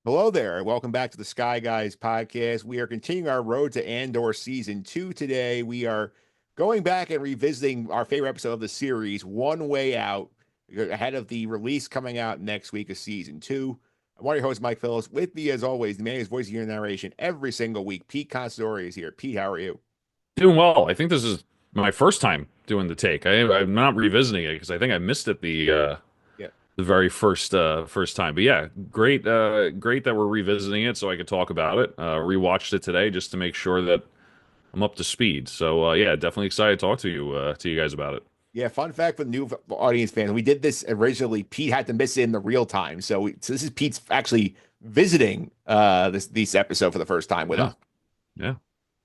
Hello there, and welcome back to the Sky Guys podcast. We are continuing our road to Andor season 2 today. We are going back and revisiting our favorite episode of the series, One Way Out, ahead of the release coming out next week of season 2. I'm one of your hosts, Mike Phillips. With me, as always, the man who's voicing your narration every single week, Pete Consadori is here. Pete, how are you? Doing well. I think this is my first time doing the take. I'm not revisiting it because I think I missed it Yeah. the very first time. But yeah, great that we're revisiting it so I could talk about it. Rewatched it today just to make sure that I'm up to speed. So yeah, definitely excited to talk to you guys about it. Yeah, fun fact for the new audience fans. We did this originally. Pete had to miss it in the real time. So this is Pete's actually visiting this episode for the first time with Yeah, us. yeah, I'm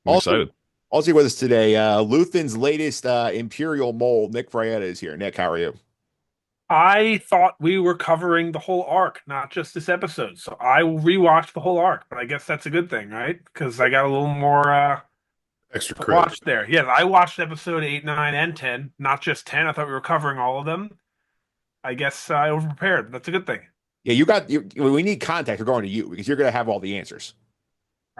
Also, excited. also here with us today, Luthen's latest Imperial mole, Nick Fraietta, is here. Nick, how are you? I thought we were covering the whole arc, not just this episode. So I rewatched the whole arc, but I guess that's a good thing, right? Because I got a little more Extra to credit. watch there. Yeah, I watched episode 8, 9, and 10, not just 10. I thought we were covering all of them. I guess I overprepared. That's a good thing. Yeah, when we need contact, we're going to you because you're going to have all the answers.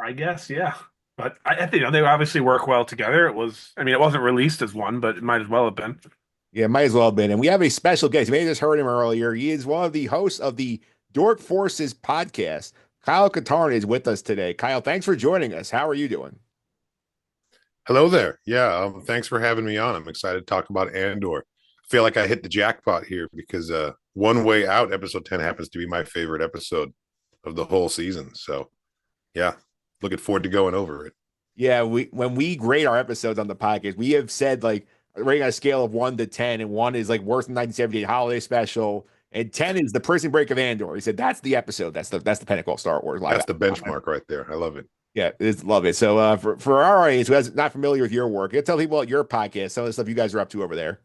I guess, yeah. But I think they obviously work well together. It wasn't released as one, but it might as well have been. Yeah, might as well have been. And we have a special guest. You may have just heard him earlier. He is one of the hosts of the Dork Forces podcast. Kyle Katarn is with us today. Kyle, thanks for joining us. How are you doing? Hello there. Yeah, thanks for having me on. I'm excited to talk about Andor. I feel like I hit the jackpot here because One Way Out, episode 10, happens to be my favorite episode of the whole season. So, yeah, looking forward to going over it. Yeah, when we grade our episodes on the podcast, we have said like rating on a scale of 1 to 10, and 1 is like worse than 1978 holiday special, and 10 is the prison break of Andor. He said that's the episode. That's the pinnacle of Star Wars live That's the action. benchmark right there. I love it. Yeah, love it. So for our audience who is not familiar with your work, you tell people about your podcast, some of the stuff you guys are up to over there.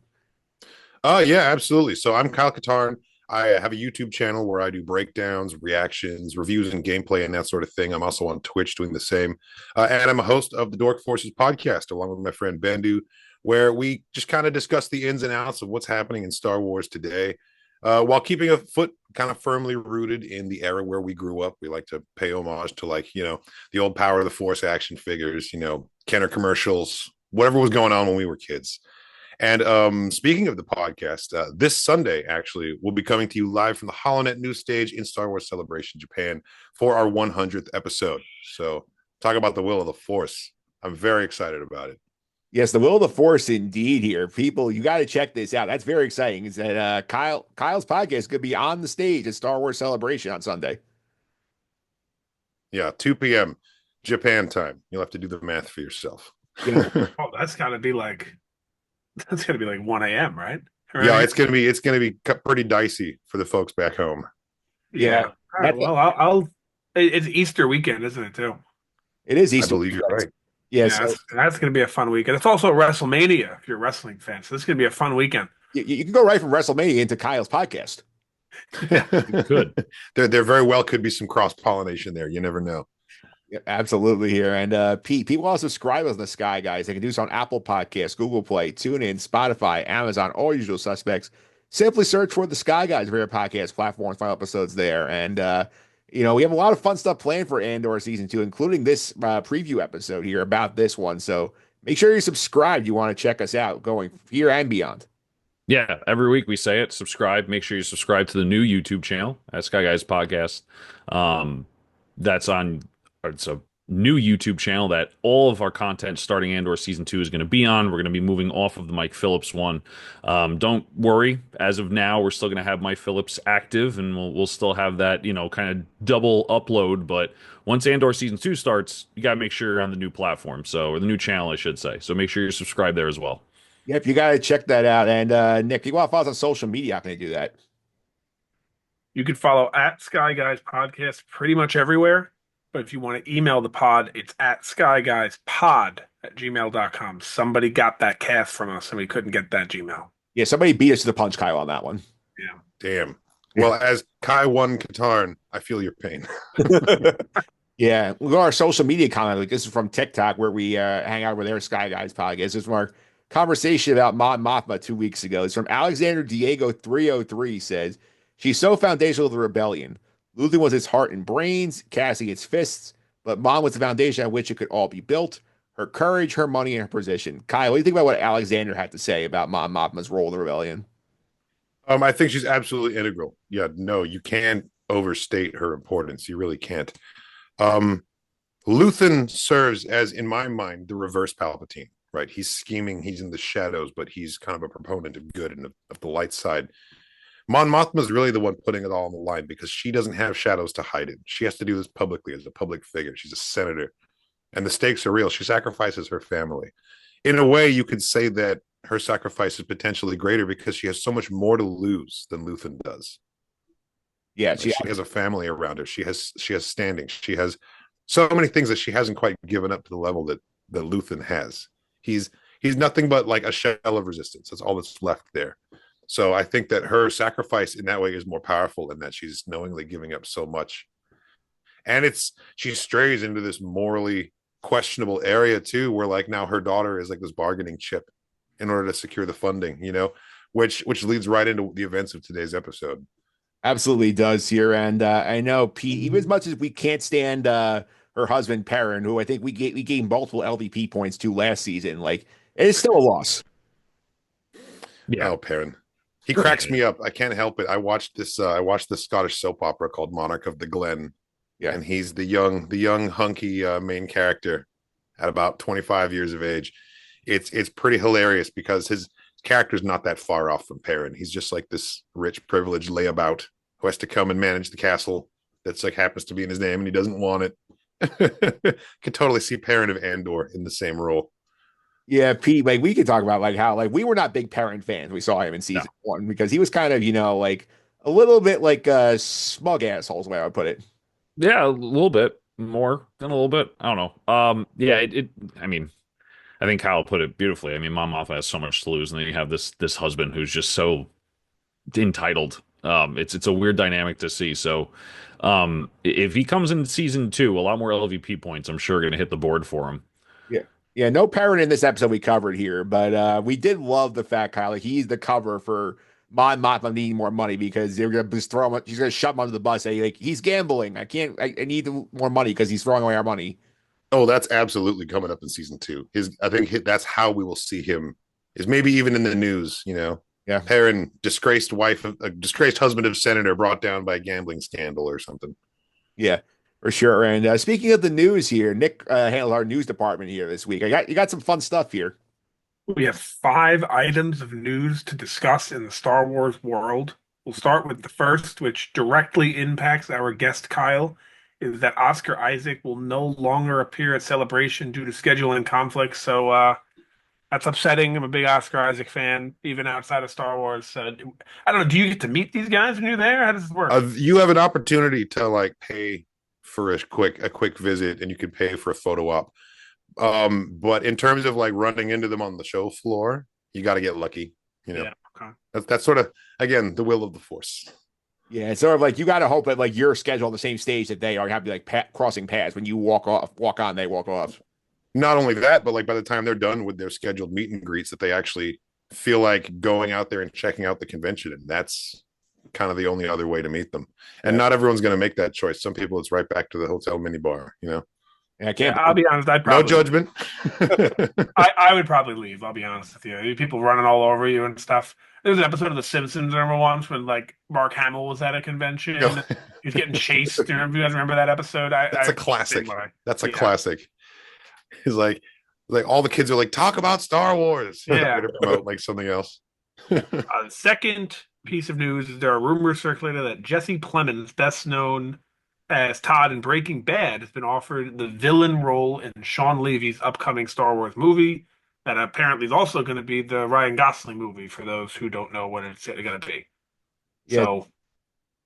Yeah, absolutely. So I'm Kyle Katarn. I have a YouTube channel where I do breakdowns, reactions, reviews, and gameplay and that sort of thing. I'm also on Twitch doing the same. And I'm a host of the Dork Forces podcast along with my friend Bendu, where we just kind of discuss the ins and outs of what's happening in Star Wars today, while keeping a foot kind of firmly rooted in the era where we grew up. We like to pay homage to, like, the old Power of the Force action figures, Kenner commercials, whatever was going on when we were kids. And speaking of the podcast, this Sunday, actually, we'll be coming to you live from the HoloNet news stage in Star Wars Celebration Japan for our 100th episode. So talk about the will of the Force. I'm very excited about it. Yes, the will of the force indeed here. People, you got to check this out. That's very exciting. Is that Kyle's podcast could be on the stage at Star Wars Celebration on Sunday. Yeah, 2 p.m. Japan time. You'll have to do the math for yourself. You know, Oh, that's gotta be like 1 a.m., right? Yeah, Right? it's gonna be pretty dicey for the folks back home. yeah, Yeah. All right. that's Well, it's Easter weekend, isn't it, too? it is I Easter. believe you're right. Yes, Yeah, that's going to be a fun weekend. It's also WrestleMania if you're a wrestling fan. So this is going to be a fun weekend. you can go right from WrestleMania into Kyle's podcast. Good. There very well could be some cross pollination there. You never know. Yeah, absolutely here. And Pete, people also subscribe us on the Sky Guys. They can do so on Apple Podcasts, Google Play, TuneIn, Spotify, Amazon, all usual suspects. Simply search for the Sky Guys for your podcast platform, final episodes there. And we have a lot of fun stuff planned for Andor season 2, including this preview episode here about this one. So make sure you're subscribed. You want to check us out going here and beyond. Yeah, every week we say it. Subscribe. Make sure you subscribe to the new YouTube channel at Sky Guys Podcast. Um, that's on. It's a new YouTube channel that all of our content starting Andor season 2 is going to be on. We're going to be moving off of the Mike Phillips one. Don't worry. As of now, we're still going to have Mike Phillips active, and we'll still have that kind of double upload. But once Andor season 2 starts, you got to make sure you're on the new platform, or the new channel, I should say. So make sure you're subscribed there as well. Yep, you got to check that out. And Nick, if you want to follow us on social media, how can you do that? You can follow at Sky Guys Podcast pretty much everywhere. But if you want to email the pod, it's at skyguyspod@gmail.com. Somebody got that cast from us and we couldn't get that Gmail. Yeah, somebody beat us to the punch, Kyle, on that one. Yeah. Damn. Well, as Kai one Katarn, I feel your pain. Yeah, we'll go to our social media comment. Like, this is from TikTok where we hang out with their Sky Guys podcast. This is from our conversation about Mon Mothma 2 weeks ago. It's from Alexander Diego 303 says, she's so foundational to the rebellion. Luthen was its heart and brains, Cassie its fists, but Mom was the foundation on which it could all be built. Her courage, her money, and her position. Kyle, what do you think about what Alexander had to say about Mon Mothma's role in the rebellion? I think she's absolutely integral. Yeah, no, you can't overstate her importance. You really can't. Um, Luthen serves as, in my mind, the reverse Palpatine, right? He's scheming, he's in the shadows, but he's kind of a proponent of good and of the light side. Mon Mothma is really the one putting it all on the line because she doesn't have shadows to hide in. She has to do this publicly as a public figure. She's a senator, and the stakes are real. She sacrifices her family. In a way, you could say that her sacrifice is potentially greater because she has so much more to lose than Luthen does. Yeah, She has a family around her. She has standing. She has so many things that she hasn't quite given up to the level that Luthen has. He's nothing but like a shell of resistance. That's all that's left there. So I think that her sacrifice in that way is more powerful in that she's knowingly giving up so much. And she strays into this morally questionable area too, where like now her daughter is like this bargaining chip in order to secure the funding, which leads right into the events of today's episode. absolutely does here. And I know Pete, even as much as we can't stand her husband Perrin, who I think we gained multiple LVP points to last season, like it is still a loss. Yeah. Oh, Perrin. He cracks me up. I can't help it. I watched this Scottish soap opera called Monarch of the Glen. Yeah. And he's the young hunky main character at about 25 years of age. It's pretty hilarious because his character's not that far off from Perrin. He's just like this rich, privileged layabout who has to come and manage the castle that's like happens to be in his name and he doesn't want it. Can totally see Perrin of Andor in the same role. Yeah, Pete, like we could talk about like how like we were not big Perrin fans. We saw him in season one because he was kind of, like a little bit like smug assholes, the way I would put it. Yeah, a little bit more than a little bit. I don't know. Yeah, I mean, I think Kyle put it beautifully. I mean, Mom Mothma has so much to lose, and then you have this husband who's just so entitled. It's a weird dynamic to see. So, if he comes in season 2, a lot more LVP points, I'm sure, going to hit the board for him. Yeah. Yeah, no Perrin in this episode we covered here, but we did love the fact, Kyle, like he's the cover for Mon Mothma needing more money because they're gonna just throw him. He's gonna shove him under the bus. Say like he's gambling. I need more money because he's throwing away our money. Oh, that's absolutely coming up in season 2. I think that's how we will see him. Is maybe even in the news. Yeah. Perrin, disgraced husband of senator, brought down by a gambling scandal or something. Yeah, for sure. And speaking of the news here, Nick handled our news department here this week. You got some fun stuff here. We have 5 items of news to discuss in the Star Wars world. We'll start with the first, which directly impacts our guest Kyle, is that Oscar Isaac will no longer appear at Celebration due to scheduling conflicts. So that's upsetting. I'm a big Oscar Isaac fan, even outside of Star Wars. I don't know. Do you get to meet these guys when you're there? How does it work? You have an opportunity to like pay for a quick visit, and you can pay for a photo op. But in terms of like running into them on the show floor, you got to get lucky. Yeah, okay. That's sort of again the will of the Force. Yeah, it's sort of like you got to hope that like you're scheduled on the same stage that they are, have to be like crossing paths. When you walk on, they walk off. Not only that, but like by the time they're done with their scheduled meet and greets, that they actually feel like going out there and checking out the convention, and that's kind of the only other way to meet them. And not everyone's going to make that choice. Some people, it's right back to the hotel minibar. Yeah, I can't. I'll be honest. No judgment. I would probably leave. I'll be honest with you. People running all over you and stuff. There was an episode of The Simpsons, I remember once when like Mark Hamill was at a convention. He was getting chased. Do you guys remember that episode? That's a classic. That's a classic. He's like all the kids are like, talk about Star Wars. Yeah. To promote like something else. The second piece of news is there are rumors circulating that Jesse Plemons, best known as Todd in Breaking Bad, has been offered the villain role in Sean Levy's upcoming Star Wars movie that apparently is also going to be the Ryan Gosling movie for those who don't know what it's going to be. Yeah. So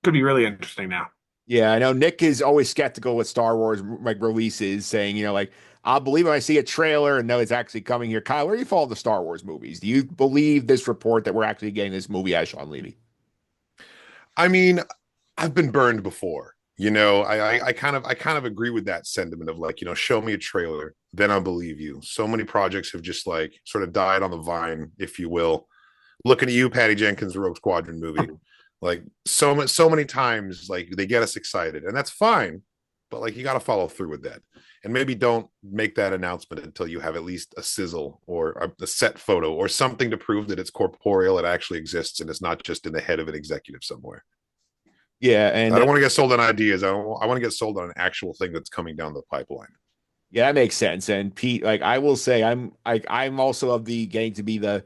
could be really interesting now. Yeah, I know Nick is always skeptical with Star Wars like releases, saying, like, I'll believe when I see a trailer and know it's actually coming here. Kyle, where do you follow the Star Wars movies? Do you believe this report that we're actually getting this movie as Sean Levy? I mean, I've been burned before. I kind of agree with that sentiment of like, show me a trailer, then I'll believe you. So many projects have just like sort of died on the vine, if you will. Looking at you, Patty Jenkins' Rogue Squadron movie. Like so many times, like they get us excited, and that's fine. But like you got to follow through with that, and maybe don't make that announcement until you have at least a sizzle or a set photo or something to prove that it's corporeal, it actually exists, and it's not just in the head of an executive somewhere. Yeah, I and don't want to get sold on ideas. I want to get sold on an actual thing that's coming down the pipeline. yeah, that makes sense. And Pete, like I will say, I'm also of the getting to be the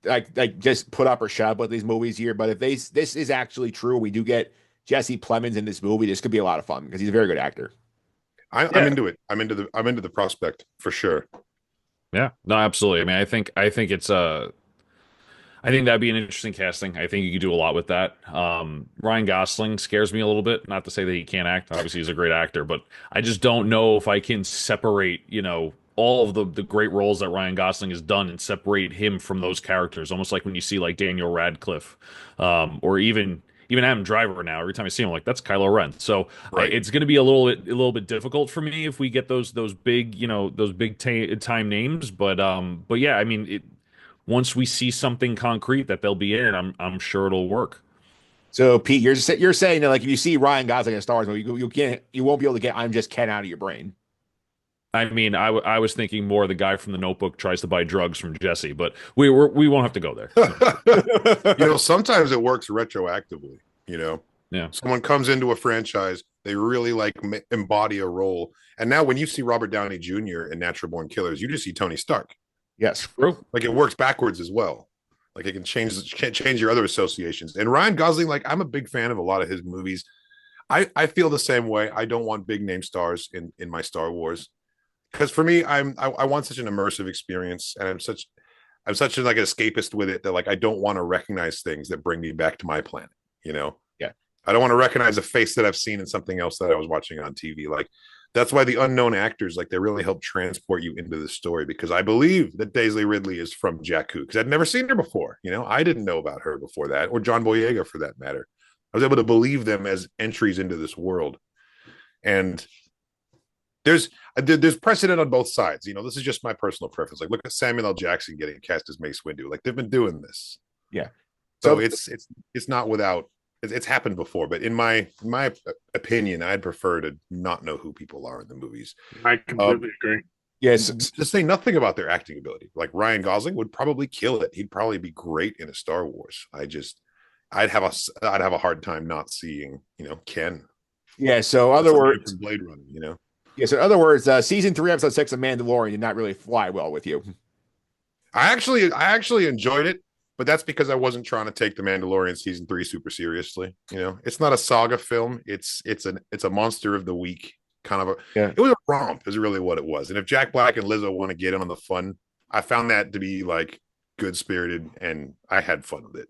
like just put up or shut up with these movies here. But if this is actually true, we do get Jesse Plemons in this movie. This could be a lot of fun because he's a very good actor. I'm into it. I'm into the prospect for sure. Yeah, no, absolutely. I mean, I think it's I think that'd be an interesting casting. I think you could do a lot with that. Ryan Gosling scares me a little bit. Not to say that he can't act. Obviously, he's a great actor, but I just don't know if I can separate, all of the great roles that Ryan Gosling has done and separate him from those characters. Almost like when you see like Daniel Radcliffe, or even Adam Driver now. Every time I see him, I'm like, that's Kylo Ren. So Right. it's going to be a little bit difficult for me if we get those big, those big time names. But yeah, I mean it. Once we see something concrete that they'll be in, I'm sure it'll work. So Pete, you're saying that like if you see Ryan Gosling in a Star Wars movie, you won't be able to get I'm just Ken out of your brain. I mean, I was thinking more the guy from The Notebook tries to buy drugs from Jesse, but we won't have to go there. Sometimes it works retroactively. Yeah, Someone comes into a franchise, they really like embody a role, and now when you see Robert Downey Jr. in Natural Born Killers, you just see Tony Stark. Yes. true. Like it works backwards as well. Like it can change your other associations. And Ryan Gosling, like I'm a big fan of a lot of his movies. I feel the same way. I don't want big name stars in my Star Wars because for me, I want such an immersive experience, and I'm such like an escapist with it that like I don't want to recognize things that bring me back to my planet. You know, Yeah. I don't want to recognize a face that I've seen in something else that I was watching on TV. Like that's why the unknown actors, like they really help transport you into the story because I believe that Daisy Ridley is from Jakku because I'd never seen her before. I didn't know about her before that, or John Boyega for that matter. I was able to believe them as entries into this world. And there's precedent on both sides. This is just my personal preference. Like look at Samuel L. Jackson getting cast as Mace Windu. Like they've been doing this. Yeah. So it's not without it's happened before, but in my opinion, I'd prefer to not know who people are in the movies. I completely agree. Yes. To say nothing about their acting ability. Like Ryan Gosling would probably kill it. He'd probably be great in a Star Wars. I'd have a hard time not seeing, Ken. Yeah. So other words, Blade Runner. Yeah. So in other words, season 3, episode 6 of Mandalorian did not really fly well with you. I actually enjoyed it, but that's because I wasn't trying to take the Mandalorian season 3 super seriously. It's not a saga film. It's a monster of the week kind of It was a romp is really what it was. And if Jack Black and Lizzo want to get in on the fun, I found that to be like good spirited and I had fun with it.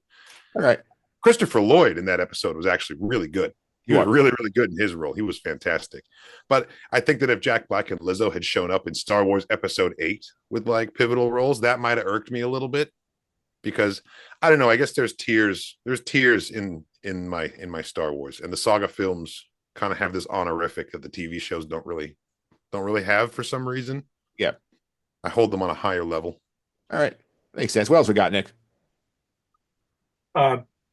All right. Christopher Lloyd in that episode was actually really good. He was really, really good in his role. He was fantastic. But I think that if Jack Black and Lizzo had shown up in Star Wars Episode 8 with like pivotal roles, that might have irked me a little bit. Because I don't know, I guess there's tiers in my Star Wars, and the saga films kind of have this honorific that the TV shows don't really have for some reason. Yeah. I hold them on a higher level. All right. Makes sense. What else we got, Nick?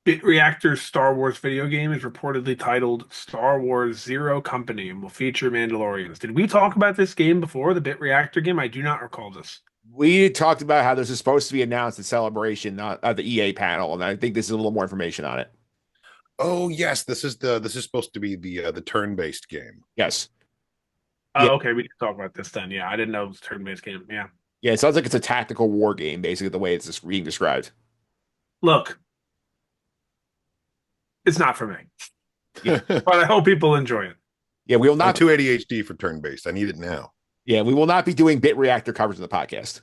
Bit Reactor's Star Wars video game is reportedly titled Star Wars Zero Company and will feature Mandalorians. Did we talk about this game before, the Bit Reactor game? I do not recall this. We talked about how this is supposed to be announced at Celebration at the EA panel, and I think this is a little more information on it. Oh yes, this is supposed to be the turn-based game. Yes. Oh, okay, we can talk about this then. Yeah, I didn't know it was a turn-based game. Yeah. Yeah, it sounds like it's a tactical war game, basically, the way it's being described. Look, it's not for me. Yeah. But I hope people enjoy it. Yeah, we will not. I'm too ADHD for turn-based. I need it now. Yeah, we will not be doing Bit Reactor coverage of the podcast.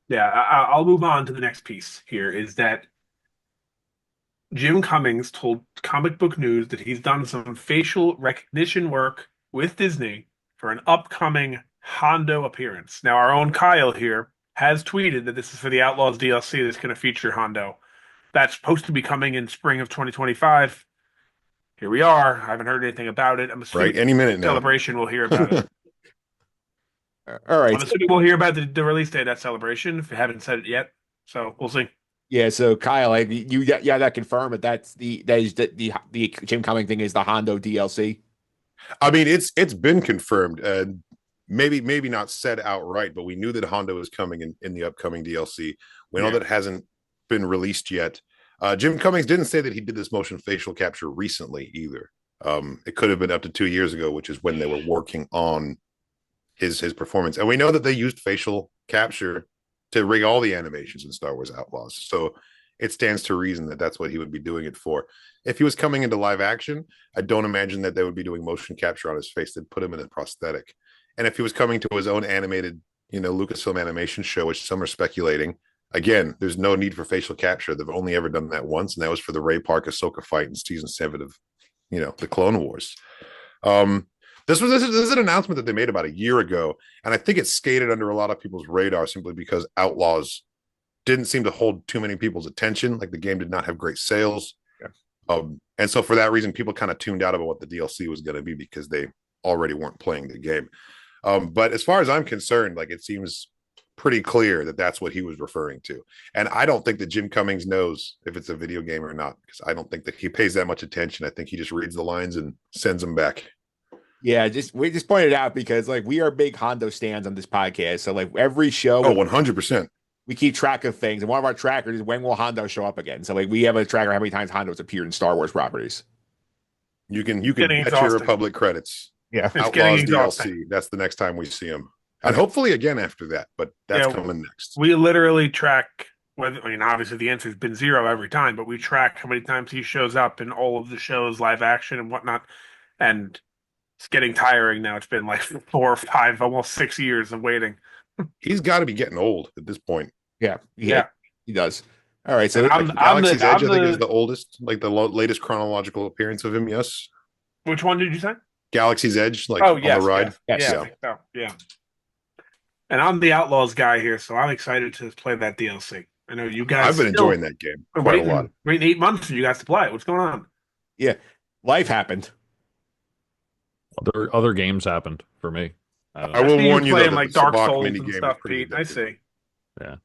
Yeah, I'll move on to the next piece here is that Jim Cummings told Comic Book News that he's done some facial recognition work with Disney for an upcoming Hondo appearance. Now, our own Kyle here has tweeted that this is for the Outlaws DLC that's going to feature Hondo. That's supposed to be coming in spring of 2025. Here we are. I haven't heard anything about it. I'm assuming Any minute now. Celebration will hear about it. All right. I'm assuming we'll hear about the release date of that Celebration if you haven't said it yet. So we'll see. Yeah, so Kyle, yeah, that confirmed that that is the Jim Cumming thing is the Hondo DLC. I mean, it's been confirmed. Maybe not said outright, but we knew that Hondo is coming in the upcoming DLC. We know that it hasn't been released yet. Jim Cummings didn't say that he did this motion facial capture recently either. It could have been up to 2 years ago, which is when they were working on his performance. And we know that they used facial capture to rig all the animations in Star Wars Outlaws. So it stands to reason that that's what he would be doing it for. If he was coming into live action, I don't imagine that they would be doing motion capture on his face. They'd put him in a prosthetic. And if he was coming to his own animated, Lucasfilm animation show, which some are speculating, again, there's no need for facial capture. They've only ever done that once, and that was for the Ray Park Ahsoka fight in season 7 of, the Clone Wars. This is an announcement that they made about a year ago, and I think it skated under a lot of people's radar simply because Outlaws didn't seem to hold too many people's attention. Like the game did not have great sales. Yeah. And so for that reason, people kind of tuned out about what the DLC was going to be because they already weren't playing the game. But as far as I'm concerned, like it seems pretty clear that that's what he was referring to. And I don't think that Jim Cummings knows if it's a video game or not, because I don't think that he pays that much attention. I think he just reads the lines and sends them back. Yeah, we just pointed out because like we are big Hondo stands on this podcast. So like every show, 100%. We keep track of things, and one of our trackers is when will Hondo show up again. So like we have a tracker how many times Hondo's appeared in Star Wars properties. You can bet your Republic credits. Yeah, Outlaws DLC. That's the next time we see him, and hopefully again after that. But that's coming next. We literally track whether. I mean, obviously the answer's been 0 every time, but we track how many times he shows up in all of the shows, live action and whatnot, and it's getting tiring now. It's been like 4 or 5, almost 6 years of waiting. He's got to be getting old at this point. Yeah, he does. All right, so Galaxy's Edge, I think, is the oldest, like the latest chronological appearance of him. Yes. Which one did you say? Galaxy's Edge, on the ride. Yes. Yeah. And I'm the Outlaws guy here, so I'm excited to play that DLC. I know you guys. I've been enjoying that game quite a lot. Waiting 8 months for you guys to play it. What's going on? Yeah, life happened. Other games happened for me. I will warn you though, like Dark Souls and stuff, Pete. I see. Yeah.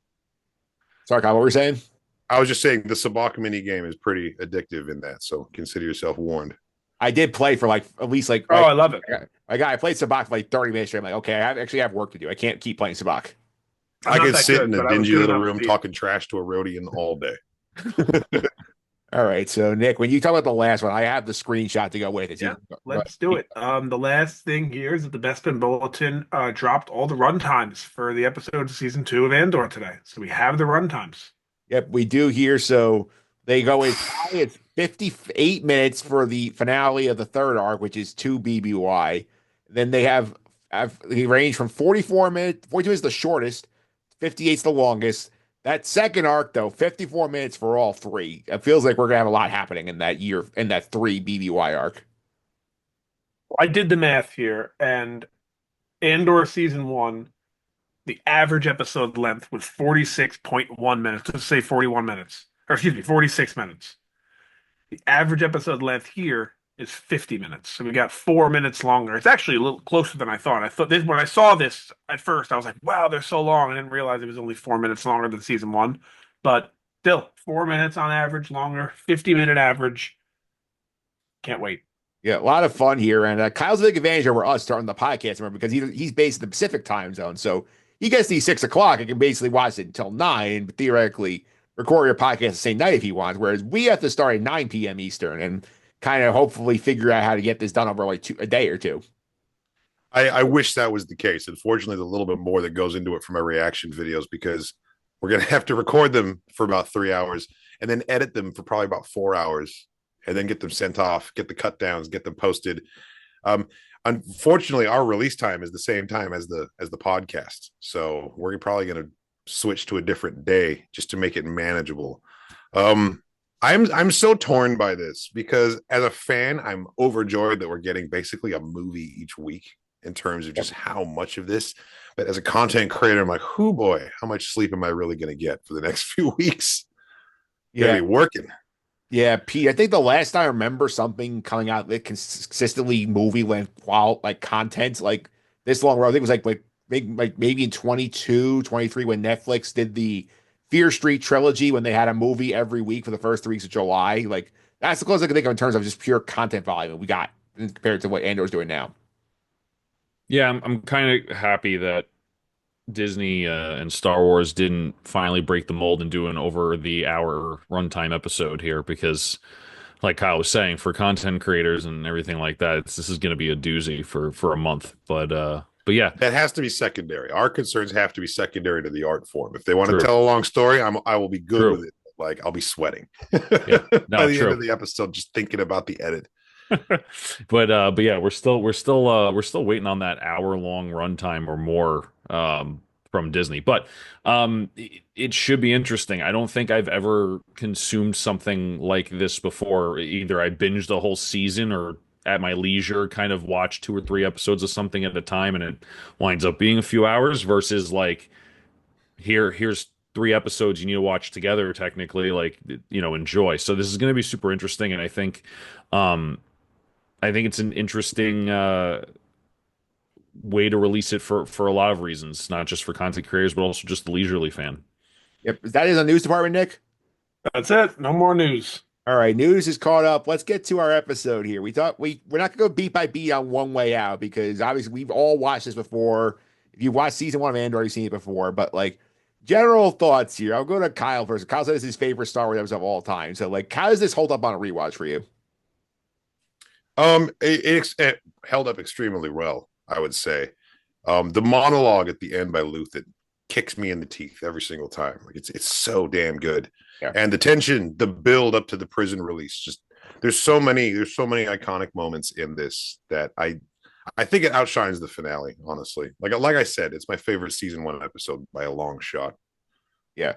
Sorry, Kyle, what were you saying? I was just saying the Sabacc mini game is pretty addictive in that, so consider yourself warned. I did play for like at least like. I love it. I played Sabacc for like 30 minutes straight. I'm like, okay, I actually have work to do. I can't keep playing Sabacc. I could sit in a dingy little room talking trash to a Rodian all day. All right, so Nick, when you talk about the last one, I have the screenshot to go with it. Yeah, let's do it. The last thing here is that the Best Bin Bulletin dropped all the runtimes for the episodes of season 2 of Andor today. So we have the runtimes. Yep, we do here. So they go as high as 58 minutes for the finale of the third arc, which is 2 BBY. Then they they range from 44 minutes. 42 is the shortest. 58 is the longest. That second arc, though, 54 minutes for all 3. It feels like we're going to have a lot happening in that 3 BBY arc. I did the math here, and Andor season 1, the average episode length was 46.1 minutes. Let's say 41 minutes. Or excuse me, 46 minutes. The average episode length here is 50 minutes. So we got 4 minutes longer. It's actually a little closer than I thought. When I saw this at first, I was like, wow, they're so long. I didn't realize it was only 4 minutes longer than season 1. But still, 4 minutes on average longer, 50-minute average. Can't wait. Yeah, a lot of fun here. And Kyle's a big advantage over us starting the podcast, remember, because he's based in the Pacific time zone. So he gets these 6 o'clock and can basically watch it until 9, but theoretically record your podcast the same night if he wants. Whereas we have to start at 9 p.m. Eastern and kind of hopefully figure out how to get this done over like a day or two. I wish that was the case. Unfortunately, there's a little bit more that goes into it for my reaction videos because we're going to have to record them for about 3 hours and then edit them for probably about 4 hours and then get them sent off, get the cut downs, get them posted. Unfortunately, our release time is the same time as the podcast. So we're probably going to switch to a different day just to make it manageable. I'm so torn by this because as a fan, I'm overjoyed that we're getting basically a movie each week in terms of just how much of this. But as a content creator, I'm like, "Hoo boy, how much sleep am I really going to get for the next few weeks?" Yeah, be working. Yeah, Pete. I think the last time I remember something coming out that consistently movie length like content like this long road, I think it was like maybe in 22, 23 when Netflix did the Fear Street trilogy when they had a movie every week for the first 3 weeks of July. Like that's the closest I can think of in terms of just pure content volume we got compared to what Andor's doing now. Yeah, I'm kind of happy that Disney and Star Wars didn't finally break the mold and do an over the hour runtime episode here because, like Kyle was saying, for content creators and everything like that, this is going to be a doozy for a month. But yeah, That has to be secondary. Our concerns have to be secondary to the art form. If they want to true, tell a long story, I will be good with true. it. Like I'll be sweating Yeah, by no, the end true. of the episode, just thinking about the edit. But yeah, we're still waiting on that hour long runtime or more from Disney. But it should be interesting. I don't think I've ever consumed something like this before. Either I binged the whole season or at my leisure kind of watch 2 or 3 episodes of something at a time and it winds up being a few hours versus like here's 3 episodes you need to watch together technically, like enjoy. So this is going to be super interesting, and um I think it's an interesting way to release it for a lot of reasons, not just for content creators, but also just the leisurely fan. Yep. That is a news department, Nick. That's it. No more news. All right, news is caught up. Let's get to our episode here. We thought we're not gonna go beat by beat on One Way Out because obviously we've all watched this before. If you've watched season 1 of Andor, you've seen it before. But like general thoughts here, I'll go to Kyle first. Kyle said this is his favorite Star Wars episode of all time. So like, how does this hold up on a rewatch for you? It held up extremely well, I would say. The monologue at the end by Luthen kicks me in the teeth every single time. Like it's so damn good. Yeah. And the tension, the build up to the prison release, just there's so many iconic moments in this that I think it outshines the finale, honestly. Like I said, it's my favorite season 1 episode by a long shot. Yeah.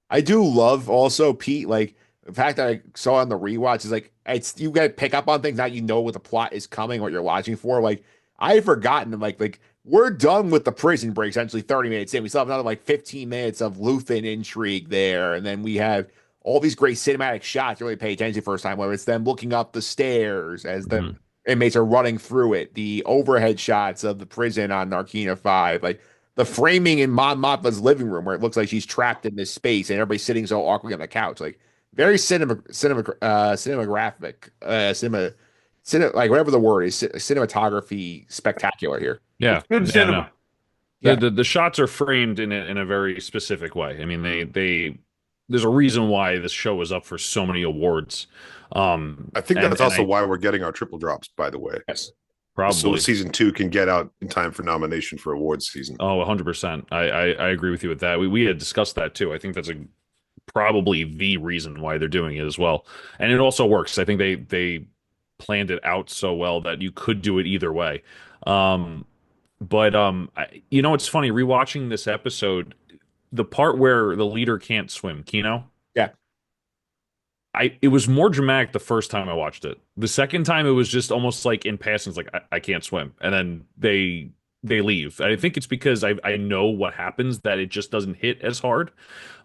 I do love also Pete, like the fact that I saw on the rewatch is like it's you gotta pick up on things now you know what the plot is coming, what you're watching for. Like I had forgotten like we're done with the prison break, essentially 30 minutes in. We still have another like 15 minutes of Luthen intrigue there, and then we have all these great cinematic shots you really pay attention to the first time, whether it's them looking up the stairs as the inmates are running through it, the overhead shots of the prison on Narkina 5, like the framing in Mon Mothma's living room where it looks like she's trapped in this space and everybody's sitting so awkwardly on the couch. Like very cinematographic, like whatever the word is, cinematography spectacular here. Yeah, Good yeah, cinema. no. Yeah. The shots are framed in a very specific way. I mean, they there's a reason why this show was up for so many awards. I think And that's also why we're getting our triple drops, by the way. Yes. So probably. season 2 can get out in time for nomination for awards season. Oh, 100%. I agree with you with that. We had discussed that too. I think that's probably the reason why they're doing it as well. And it also works. I think they planned it out so well that you could do it either way. But it's funny rewatching this episode, the part where the leader can't swim, Kino. Yeah. It was more dramatic the first time I watched it. The second time it was just almost like in passing, it's like I can't swim, and then they leave. I think it's because I know what happens that it just doesn't hit as hard.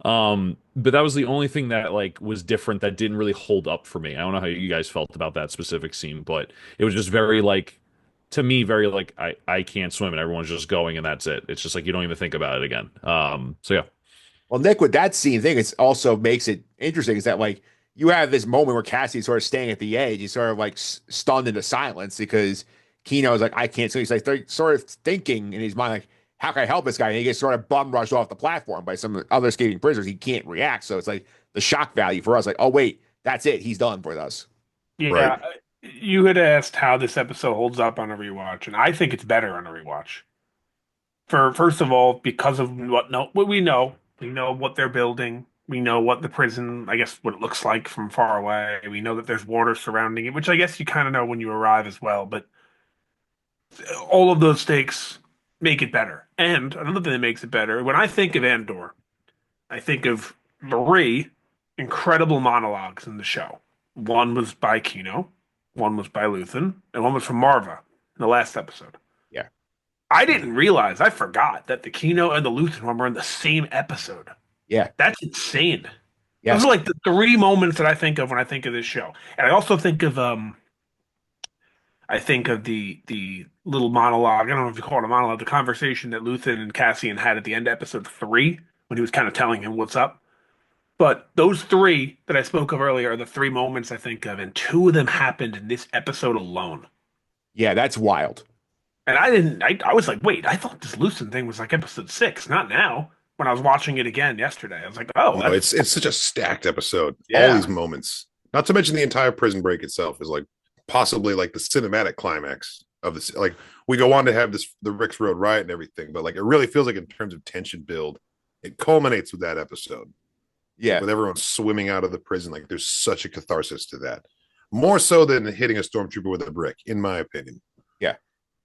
But that was the only thing that like was different that didn't really hold up for me. I don't know how you guys felt about that specific scene, but it was just very like to me very like I can't swim and everyone's just going and that's it. It's just like you don't even think about it again. So yeah. Well, Nick, with that scene thing, it also makes it interesting is that like you have this moment where Cassie's sort of staying at the edge. He's sort of like stunned into silence because Kino is like, I can't. So he's like sort of thinking in his mind, like, how can I help this guy? And he gets sort of bum rushed off the platform by some other escaping prisoners. He can't react. So it's like the shock value for us, like, oh, wait, that's it. He's done with us. Yeah, Right. you had asked how this episode holds up on a rewatch, and I think it's better on a rewatch. For first of all, because of what we know what they're building. We know what the prison, I guess, what it looks like from far away. We know that there's water surrounding it, which I guess you kind of know when you arrive as well. But all of those stakes make it better. And another thing that makes it better, when I think of Andor, I think of 3 incredible monologues in the show. One was by Kino, one was by Luthen, and one was from Marva in the last episode. Yeah. I didn't realize, I forgot that the Kino and the Luthen one were in the same episode. Yeah. That's insane. Yes. Those are like the 3 moments that I think of when I think of this show. And I also think of the little monologue. I don't know if you call it a monologue, the conversation that Luthen and Cassian had at the end of episode 3 when he was kind of telling him what's up. But those three that I spoke of earlier are the three moments I think of, and two of them happened in this episode alone. Yeah, that's wild. And I was like, wait, I thought this Lucen thing was like episode six, not now. When I was watching it again yesterday, I was like, oh, No, it's such a stacked episode. All Yeah. these moments, not to mention the entire prison break itself, is like possibly like the cinematic climax of this. Like we go on to have the Rick's Road riot and everything, but like it really feels like in terms of tension build, it culminates with that episode. Like Yeah. with everyone swimming out of the prison. Like there's such a catharsis to that, more so than hitting a stormtrooper with a brick, in my opinion. Yeah.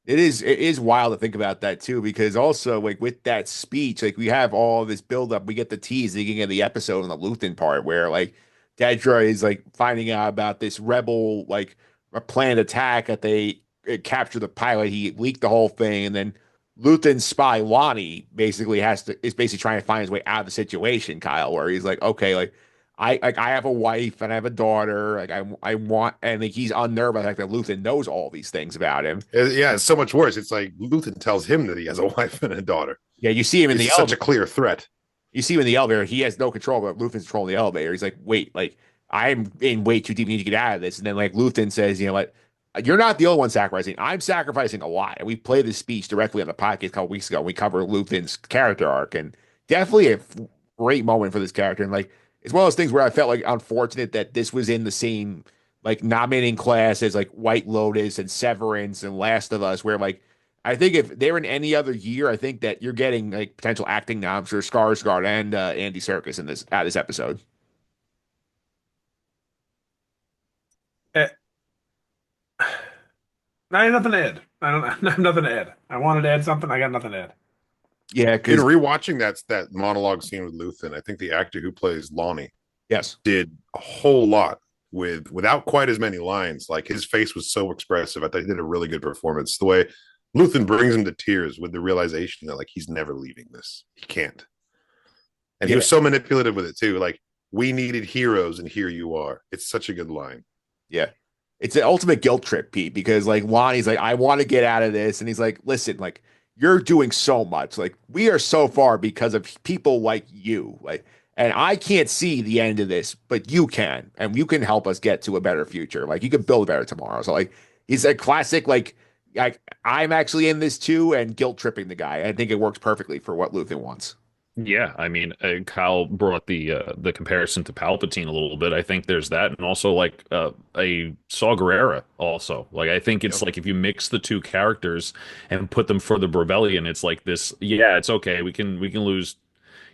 It is wild to think about that too, because also like with that speech, like we have all this buildup, we get the tease at the beginning of the episode on the Luthen part where like Dedra is like finding out about this rebel like a planned attack that they captured the pilot, he leaked the whole thing, and then Luthen's spy Lonnie basically is basically trying to find his way out of the situation, Kyle, where he's like, okay, like I have a wife and I have a daughter. Like I want, and like he's unnerved by the fact that Luthen knows all these things about him. Yeah, it's so much worse. It's like Luthen tells him that he has a wife and a daughter. Yeah, you see him in the It's such elevator. a clear threat. You see him in the elevator. He has no control, but Luthen's controlling the elevator. He's like, wait, like I'm in way too deep. You need to get out of this. And then like Luthen says, you know what? You're not the only one sacrificing. I'm sacrificing a lot. And we played this speech directly on the podcast a couple weeks ago. We covered Luthen's character arc, and definitely a great moment for this character. And like it's one of those things where I felt like unfortunate that this was in the same like nominating class as like White Lotus and Severance and Last of Us, where like I think if they're in any other year, I think that you're getting like potential acting noms for Skarsgård and Andy Serkis in this episode. Eh, I have nothing to add. I have nothing to add. I wanted to add something. I got nothing to add. Yeah, In because rewatching that monologue scene with Luthen, I think the actor who plays Lonnie yes, did a whole lot without quite as many lines. Like his face was so expressive. I thought he did a really good performance. The way Luthen brings him to tears with the realization that like he's never leaving this. He can't. And he yeah, was so manipulative with it too. Like we needed heroes, and here you are. It's such a good line. yeah. It's an ultimate guilt trip, Pete, because like Lonnie's like, I want to get out of this, and he's like, listen, like you're doing so much. Like we are so far because of people like you. Like, and I can't see the end of this, but you can, and you can help us get to a better future. Like you can build a better tomorrow. So like he's a classic, like I'm actually in this too, and guilt tripping the guy. I think it works perfectly for what Luthen wants. Yeah, I mean, Kyle brought the comparison to Palpatine a little bit. I think there's that, and also like a Saw Gerrera. Also, like I think it's Yep. like if you mix the two characters and put them for the rebellion, it's like this. Yeah, it's okay. We can lose,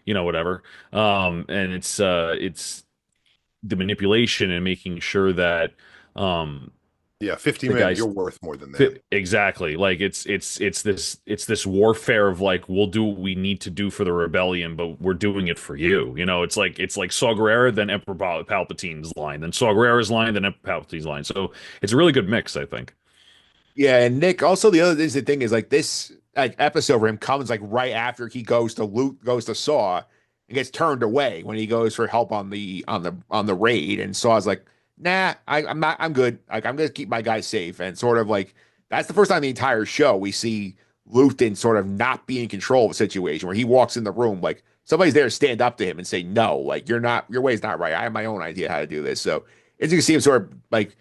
whatever. And it's the manipulation and making sure that um Yeah, 50 the men, guys you're worth more than that. exactly like it's this warfare of like we'll do what we need to do for the rebellion, but we're doing it for you. It's like Saw Gerrera, then Emperor Palpatine's line, then Saw Gerrera's line, then Emperor Palpatine's line. So it's a really good mix, I think. Yeah, and Nick, also the other thing is like this like episode for him comes like right after he goes to Saw and gets turned away when he goes for help on the raid, and Saw's like, nah, I'm good. Like I'm gonna keep my guys safe. And sort of like that's the first time in the entire show we see Luthen sort of not be in control of a situation where he walks in the room like somebody's there to stand up to him and say, no, like your way's not right. I have my own idea how to do this. So as you can see him sort of like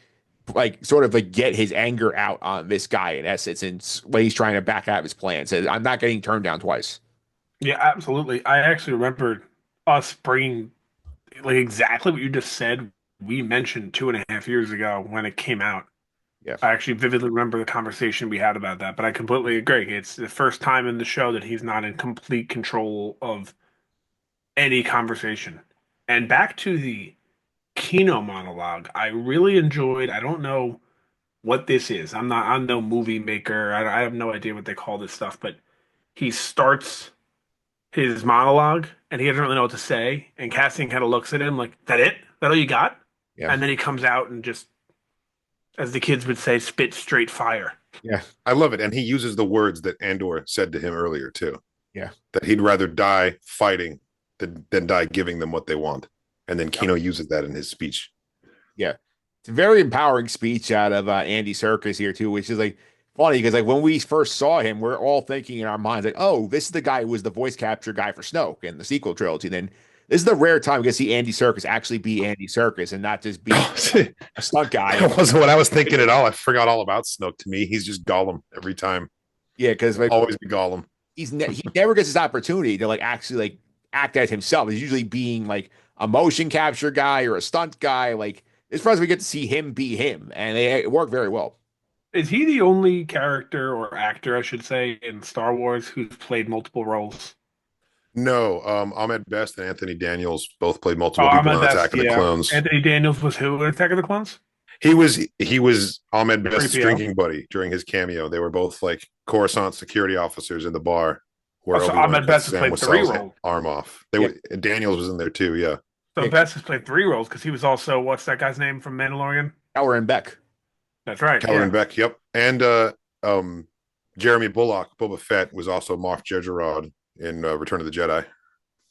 sort of like get his anger out on this guy in essence, and when he's trying to back out of his plan, says, I'm not getting turned down twice. Yeah, absolutely. I actually remembered us bringing like exactly what you just said. We mentioned 2.5 years ago when it came out. Yeah. I actually vividly remember the conversation we had about that, but I completely agree. It's the first time in the show that he's not in complete control of any conversation. And back to the Kino monologue, I really enjoyed. I don't know what this is. I'm no movie maker. I have no idea what they call this stuff, but he starts his monologue and he doesn't really know what to say. And Cassian kind of looks at him like, that it? That all you got? Yeah. And then he comes out and just, as the kids would say, spit straight fire. Yeah. I love it. And he uses the words that Andor said to him earlier, too. Yeah. That he'd rather die fighting than die giving them what they want. And then Kino uses that in his speech. Yeah. It's a very empowering speech out of Andy Serkis here, too, which is like funny because like when we first saw him, we're all thinking in our minds, like, oh, this is the guy who was the voice capture guy for Snoke in the sequel trilogy. Then this is the rare time we get to see Andy Serkis actually be Andy Serkis and not just be a stunt guy. That wasn't what I was thinking at all. I forgot all about Snoke. To me, he's just Gollum every time. Yeah, because like Always be Gollum. he never gets his opportunity to like actually like act as himself. He's usually being like a motion capture guy or a stunt guy. Like it's first we get to see him be him, and they work very well. Is he the only character or actor, I should say, in Star Wars who's played multiple roles? No, Ahmed Best and Anthony Daniels both played Oh, multiple people Ahmed in Best, Attack of the yeah. Clones. Anthony Daniels was who in Attack of the Clones? He was Ahmed Best's 3PO. drinking buddy during his cameo. They were both like Coruscant security officers in the bar where Oh, so Obi-Wan Ahmed Best has Sam played was 3 Sal's roles. arm off. They were Daniels was in there too. Yeah, So Yeah. Best has played 3 roles because he was also, what's that guy's name from Mandalorian? Keller and Beck. That's right. Keller Yeah. and Beck. Yep, and Jeremy Bullock, Boba Fett, was also Moff Jerjerrod in Return of the Jedi.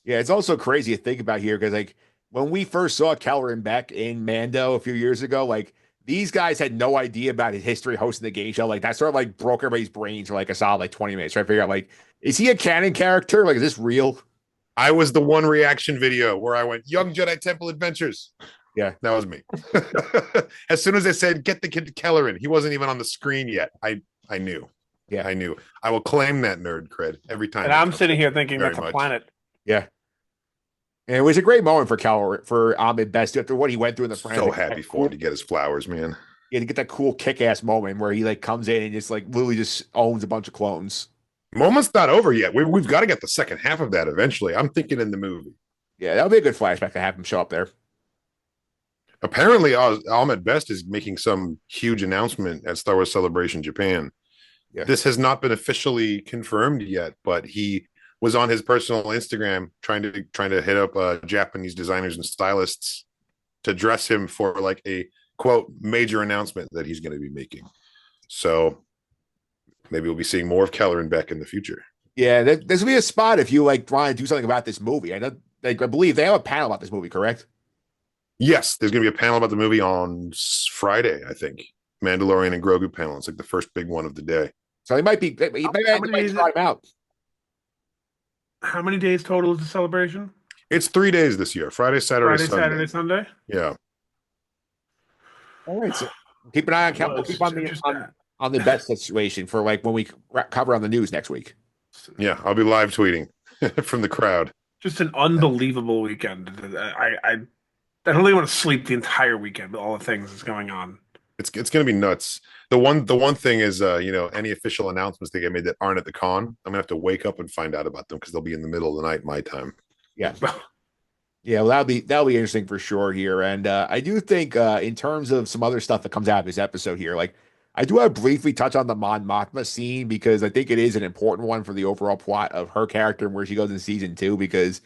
Yeah, it's also crazy to think about here because like when we first saw Keller and Beck in Mando a few years ago, like these guys had no idea about his history hosting the game show. Like that sort of like broke everybody's brains for like a solid like 20 minutes. Trying to figure out like, is he a canon character? Like, is this real? I was the one reaction video where I went, Young Jedi Temple Adventures. Yeah. That was me. As soon as I said, get the kid to Keller in, he wasn't even on the screen yet. I knew. Yeah. I knew. I will claim that nerd cred every time. And I'm sitting here thinking Very that's a much. planet. Yeah. And it was a great moment for Keller for Ahmed Best after what he went through in the franchise. So happy for him to get his flowers, man. Yeah, to get that cool kick-ass moment where he like comes in and just like literally just owns a bunch of clones. Moment's not over yet. We've got to get the second half of that eventually. I'm thinking in the movie. Yeah, that would be a good flashback to have him show up there. Apparently, Ahmed Best is making some huge announcement at Star Wars Celebration Japan. Yeah. This has not been officially confirmed yet, but he was on his personal Instagram trying to hit up Japanese designers and stylists to dress him for like a quote major announcement that he's going to be making. So maybe we'll be seeing more of Keller and Beck in the future. Yeah, this would be a spot if you like want to do something about this movie. I know, like, I believe they have a panel about this movie, correct? Yes, there's going to be a panel about the movie on Friday, I think. Mandalorian and Grogu panel. It's like the first big one of the day. So he might be. He might try him out. How many days total is the celebration? It's 3 days this year. Friday, Saturday, Sunday. Saturday, Sunday? Yeah. All right, so keep an eye on. We'll keep on the best situation for like when we cover on the news next week. Yeah, I'll be live tweeting from the crowd. Just an unbelievable weekend. I don't really want to sleep the entire weekend with all the things that's going on. It's going to be nuts. The one thing is, any official announcements they get made that aren't at the con, I'm gonna have to wake up and find out about them because they'll be in the middle of the night my time. Yeah, yeah. Well, that'll be interesting for sure here. And I do think in terms of some other stuff that comes out of this episode here, like I do want to briefly touch on the Mon Mothma scene because I think it is an important one for the overall plot of her character and where she goes in season 2 because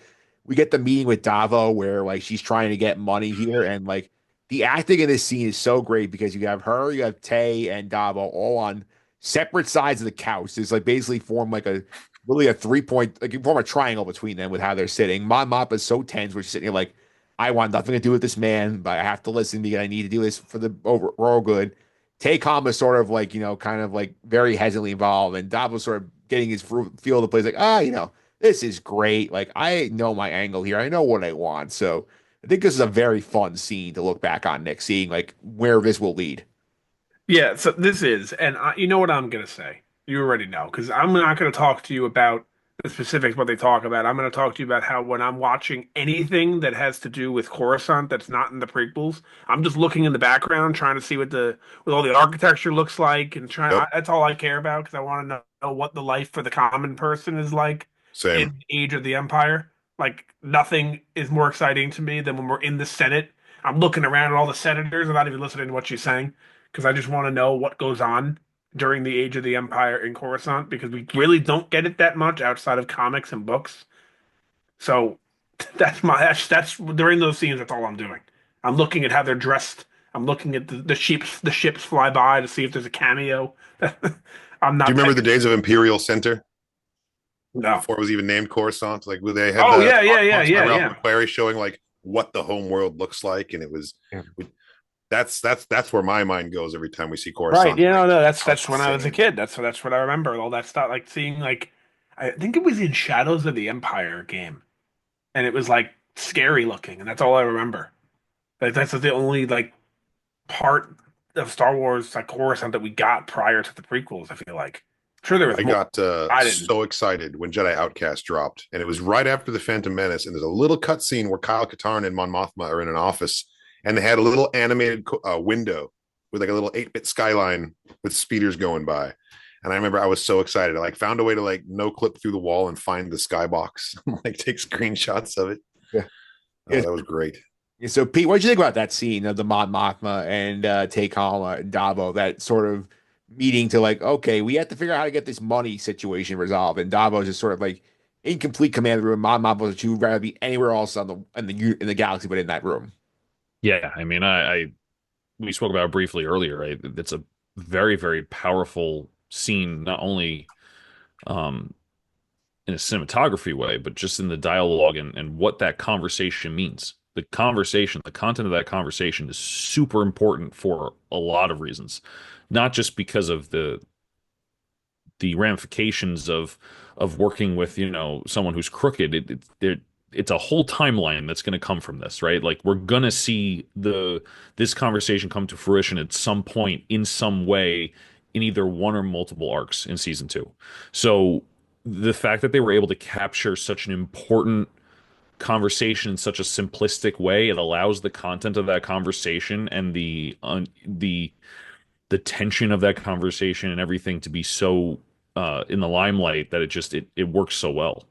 we get the meeting with Davo where like she's trying to get money here and like the acting in this scene is so great because you have her, you have Tay and Davo all on separate sides of the couch. It's like basically form like a really a 3-point, like you form a triangle between them with how they're sitting. Mon Mothma is so tense where she's sitting here like, I want nothing to do with this man, but I have to listen because I need to do this for the overall good. Tay Kama is sort of like, kind of like very hesitantly involved, and Davo sort of getting his feel of the place like, this is great. Like, I know my angle here. I know what I want. So I think this is a very fun scene to look back on, Nick, seeing like where this will lead. Yeah, so this is, and you know what I'm going to say. You already know, because I'm not going to talk to you about the specifics, what they talk about. I'm going to talk to you about how when I'm watching anything that has to do with Coruscant that's not in the prequels, I'm just looking in the background, trying to see what all the architecture looks like, and that's all I care about because I want to know what the life for the common person is like Same. in the Age of the Empire. Like nothing is more exciting to me than when we're in the Senate. I'm looking around at all the senators. I'm not even listening to what she's saying because I just want to know what goes on during the Age of the Empire in Coruscant because we really don't get it that much outside of comics and books. So that's during those scenes. That's all I'm doing. I'm looking at how they're dressed. I'm looking at the ships fly by to see if there's a cameo. I'm not. Do you remember the days of Imperial Center? No. Before it was even named Coruscant, like where they had Oh, the yeah. Ralph McQuarrie showing like what the home world looks like, and it was that's where my mind goes every time we see Coruscant. Right. No, that's when I was a insane. kid. That's what I remember. All that stuff, like seeing like I think it was in Shadows of the Empire game, and it was like scary looking, and that's all I remember. Like that's the only like part of Star Wars like Coruscant that we got prior to the prequels. I feel like. I'm sure there was I more. got I didn't. so excited when Jedi Outcast dropped, and it was right after the Phantom Menace. And there's a little cutscene where Kyle Katarn and Mon Mothma are in an office, and they had a little animated window with like a little 8-bit skyline with speeders going by. And I remember I was so excited. I like found a way to like no clip through the wall and find the skybox, like take screenshots of it. Yeah. Oh, that was great. So, Pete, what did you think about that scene of the Mon Mothma and Take Hama and Davo? That sort of meeting to like, okay, we have to figure out how to get this money situation resolved, and Davo's just sort of like in complete command of the room. Mon Mothma, she would rather be anywhere else on the galaxy, but in that room. Yeah, I mean, I we spoke about it briefly earlier, right? It's a very, very powerful scene, not only um, in a cinematography way, but just in the dialogue and what that conversation means. The conversation, the content of that conversation is super important for a lot of reasons, not just because of the ramifications of working with, you know, someone who's crooked. It's a whole timeline that's going to come from this, right? Like we're going to see this conversation come to fruition at some point in some way in either one or multiple arcs in season 2. So the fact that they were able to capture such an important conversation in such a simplistic way, it allows the content of that conversation and the tension of that conversation and everything to be so in the limelight that it works so well.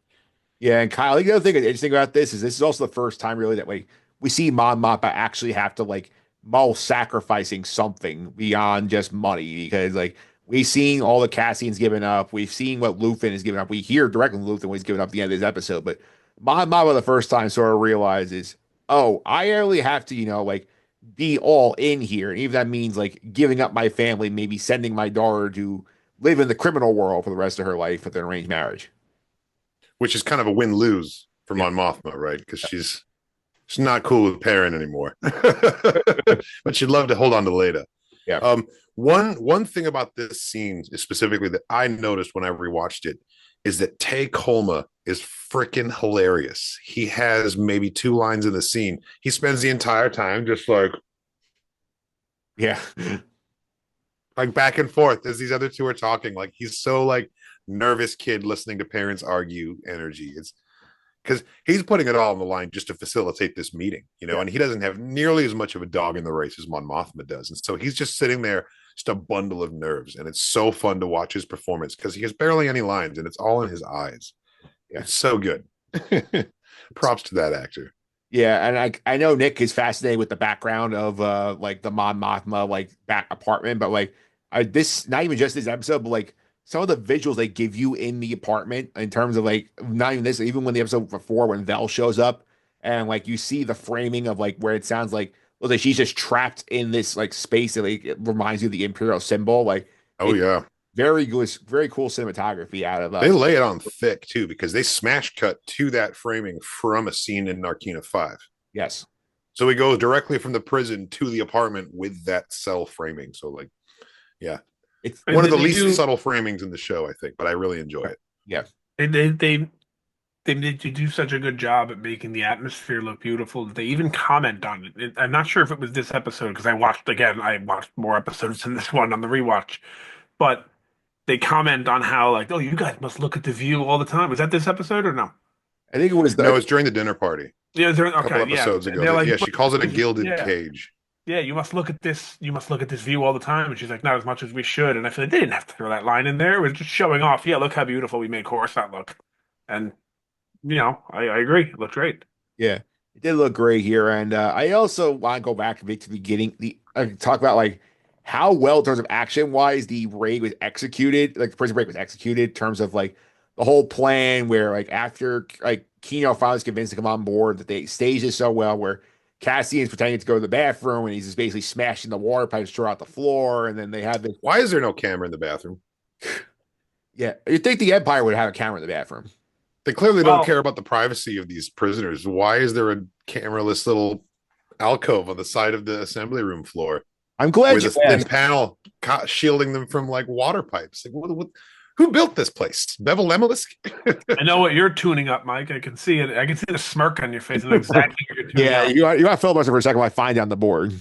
Yeah, and Kyle, the other thing that's interesting about this is also the first time really that we see Mon Mothma actually have to like Maul sacrificing something beyond just money because like we've seen all the Cassian's given up, we've seen what Luthen has given up, we hear directly from Luthen what he's given up at the end of this episode, but Mon Mothma the first time sort of realizes, oh, I really have to, like be all in here, and even if that means like giving up my family, maybe sending my daughter to live in the criminal world for the rest of her life with an arranged marriage. Which is kind of a win-lose for Mon Mothma, right? Because she's not cool with Perrin anymore, but she'd love to hold on to Leda. Yeah. One thing about this scene specifically that I noticed when I rewatched it is that Tay Kolma is freaking hilarious. He has maybe 2 lines in the scene. He spends the entire time just like, yeah, like back and forth as these other two are talking. Like he's so like nervous kid listening to parents argue energy. It's because he's putting it all on the line just to facilitate this meeting, and he doesn't have nearly as much of a dog in the race as Mon Mothma does. And so he's just sitting there, just a bundle of nerves. And it's so fun to watch his performance because he has barely any lines and it's all in his eyes. Yeah. It's so good. Props to that actor. Yeah, and I know Nick is fascinated with the background of like the Mon Mothma like back apartment, but like this not even just this episode, but like some of the visuals they give you in the apartment in terms of like not even this, even when the episode before when Vel shows up and like you see the framing of like where it sounds like well like she's just trapped in this like space that like it reminds you of the Imperial symbol. Like yeah. Very good, very cool cinematography out of They lay it on thick too because they smash cut to that framing from a scene in Narkina 5. Yes. So he goes directly from the prison to the apartment with that cell framing. So like, yeah. It's one of the least subtle framings in the show, I think, but I really enjoy it. Yeah. They do such a good job at making the atmosphere look beautiful. They even comment on it. I'm not sure if it was this episode because I watched more episodes than this one on the rewatch, but they comment on how like, oh, you guys must look at the view all the time. Was that this episode or no? I think it was. No, it's during the dinner party. Yeah, a couple episodes ago. Like, she calls it a gilded cage. Yeah, you must look at this. You must look at this view all the time. And she's like, not as much as we should. And I feel like they didn't have to throw that line in there. It was just showing off. Yeah, look how beautiful we made Coruscant look. And I agree. It looked great. Yeah, it did look great here. And I also want to go back to the beginning. Talk about like how well in terms of action wise the raid was executed, like the prison break was executed in terms of like the whole plan where like after like Kino finally was convinced to come on board that they staged it so well where Cassian's pretending to go to the bathroom and he's just basically smashing the water pipes throughout the floor and then they have this. Why is there no camera in the bathroom? Yeah, you'd think the Empire would have a camera in the bathroom. They clearly don't care about the privacy of these prisoners. Why is there a cameraless little alcove on the side of the assembly room floor? I'm glad with a thin panel shielding them from like water pipes. Like what Who built this place? Bevel Lemelisk? I know what you're tuning up, Mike. I can see it. I can see the smirk on your face. I know exactly what you're tuning Yeah, up. you got to filibuster for a second while I find you on the board.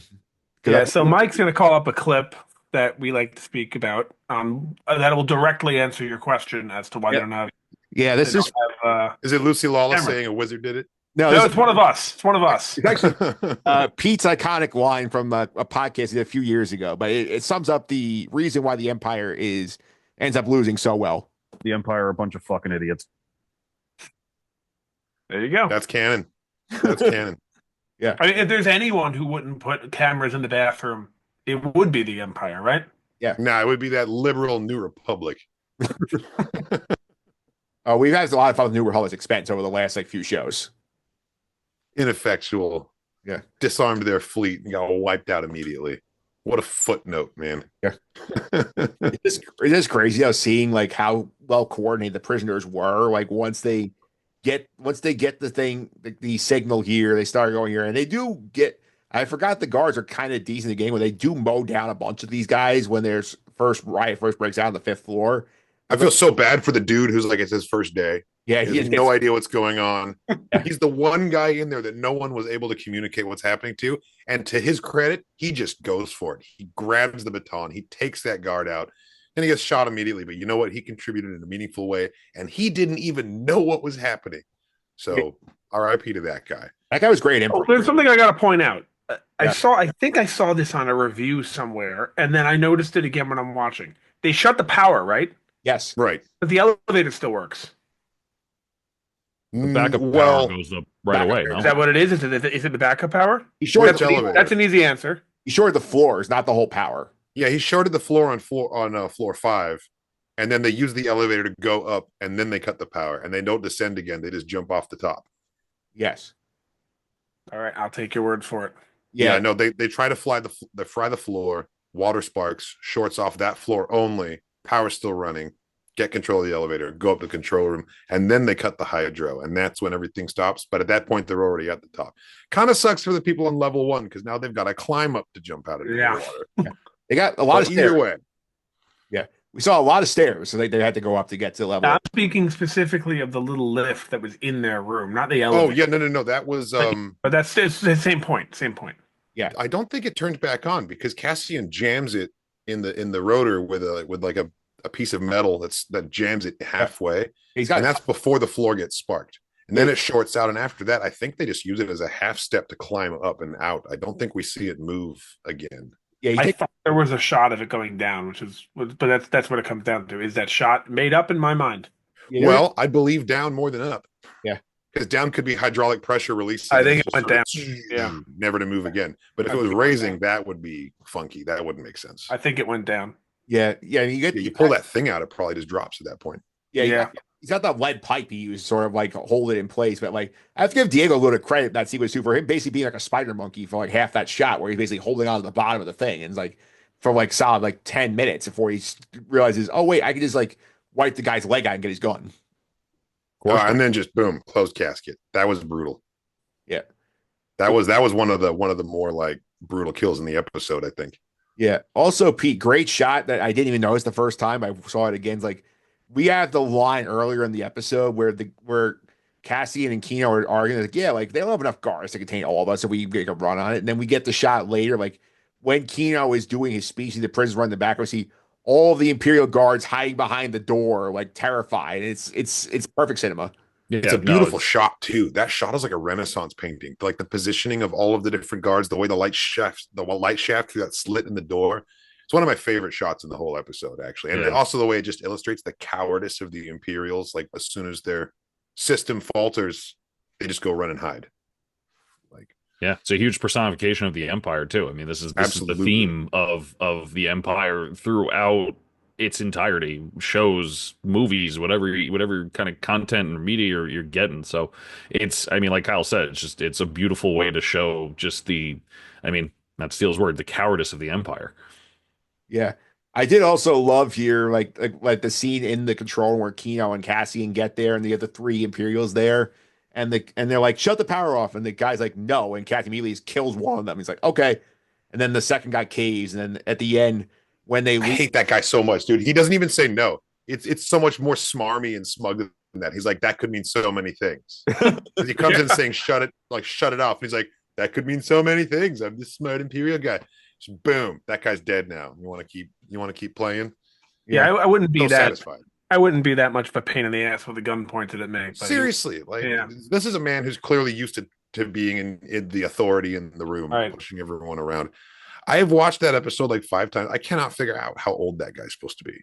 Yeah, so Mike's going to call up a clip that we like to speak about that will directly answer your question as to whether or not Yeah, this is Is it Lucy Lawless camera. saying a wizard did it? No, it's one of us. It's one of us. It's actually Pete's iconic line from a podcast he did a few years ago, but it sums up the reason why the Empire ends up losing so well. The Empire are a bunch of fucking idiots. There you go. That's canon. That's canon. Yeah. I mean, if there's anyone who wouldn't put cameras in the bathroom, it would be the Empire, right? Nah, it would be that liberal New Republic. Oh, we've had a lot of fun with New Republic's expense over the last few shows. Ineffectual. Yeah. Disarmed their fleet and got wiped out immediately. What a footnote, man. Yeah. It is crazy seeing how well coordinated the prisoners were. Once they get the signal here, they start going here, and they do get. I forgot the guards are kind of decent in the game when they do mow down a bunch of these guys when there's first breaks out on the 5th floor. I feel so bad for the dude who's it's his first day. Yeah, he has no idea what's going on. He's the one guy in there that no one was able to communicate what's happening to. And to his credit, he just goes for it. He grabs the baton. He takes that guard out. And he gets shot immediately. But you know what? He contributed in a meaningful way. And he didn't even know what was happening. So RIP to that guy. That guy was great. There's something I got to point out. I think I saw this on a review somewhere. And then I noticed it again when I'm watching. They shut the power, right? Yes. Right. But the elevator still works. The backup power goes up right away. No? Is that what it is? Is it the backup power? That's an easy answer. He shorted the floors, not the whole power. Yeah, he shorted the floor on floor 5, and then they use the elevator to go up, and then they cut the power, and they don't descend again. They just jump off the top. Yes. All right, I'll take your word for it. Yeah, no, they try to fry the floor. Water sparks, shorts off that floor only. Power's still running. Get control of the elevator, go up to the control room, and then they cut the hydro, and that's when everything stops. But at that point, they're already at the top. Kind of sucks for the people on level 1 because now they've got to climb up to jump out of the water. Yeah. They got a lot of stairs. Either way. Yeah, we saw a lot of stairs, so they had to go up to get to level. I'm speaking specifically of the little lift that was in their room, not the elevator. Oh yeah, no, that was. But that's the same point. Same point. Yeah, I don't think it turned back on because Cassian jams it in the rotor with a piece of metal that jams it halfway. And that's before the floor gets sparked. And then it shorts out. And after that, I think they just use it as a half step to climb up and out. I don't think we see it move again. Yeah, I thought there was a shot of it going down, but that's what it comes down to. Is that shot made up in my mind? Yeah. Well, I believe down more than up. Yeah. Because down could be hydraulic pressure release. I think it went down. Yeah. Never to move again. But if it was raising, that would be funky. That wouldn't make sense. I think it went down. Yeah. You pull that thing out, it probably just drops at that point. Yeah. He's got that lead pipe he used sort of hold it in place. But I have to give Diego a little credit that sequence too for him basically being like a spider monkey for half that shot where he's basically holding on to the bottom of the thing and for solid 10 minutes before he realizes, oh wait, I can just wipe the guy's leg out and get his gun. And then just boom, closed casket. That was brutal. Yeah. That was one of the more brutal kills in the episode, I think. Yeah. Also, Pete, great shot that I didn't even notice the first time I saw it again. It's we had the line earlier in the episode where Cassian and Kino are arguing, they don't have enough guards to contain all of us, so we make a run on it. And then we get the shot later, when Kino is doing his speech, the prisoners run in the back, we see all the Imperial guards hiding behind the door, terrified. It's perfect cinema. Yeah, it's a beautiful shot too. That shot is like a Renaissance painting. The positioning of all of the different guards, the way the light shaft through that slit in the door. It's one of my favorite shots in the whole episode, actually. And also the way it just illustrates the cowardice of the Imperials. As soon as their system falters, they just go run and hide. Yeah, it's a huge personification of the Empire too. I mean, this is the theme of the Empire throughout its entirety. Shows, movies, whatever kind of content and media you're getting. So like Kyle said, it's a beautiful way to show just not Steele's word, the cowardice of the Empire. Yeah. I did also love here, the scene in the control room where Kino and Cassian get there and the other 3 Imperials there. And they're shut the power off. And the guy's no. And Cassian immediately kills one of them. He's okay. And then the second guy caves. And then at the end, when they leave, I hate that guy so much, dude. He doesn't even say no. it's so much more smarmy and smug than that. He's like, that could mean so many things. He comes in saying, shut it off. And he's like, that could mean so many things. I'm this smart Imperial guy. Just boom, that guy's dead now. You want to keep playing? Yeah, I wouldn't be so that satisfied. I wouldn't be that much of a pain in the ass with a gun pointed at me. Seriously, this is a man who's clearly used to being in the authority in the room, right, pushing everyone around. I have watched that episode like 5 times. I cannot figure out how old that guy's supposed to be.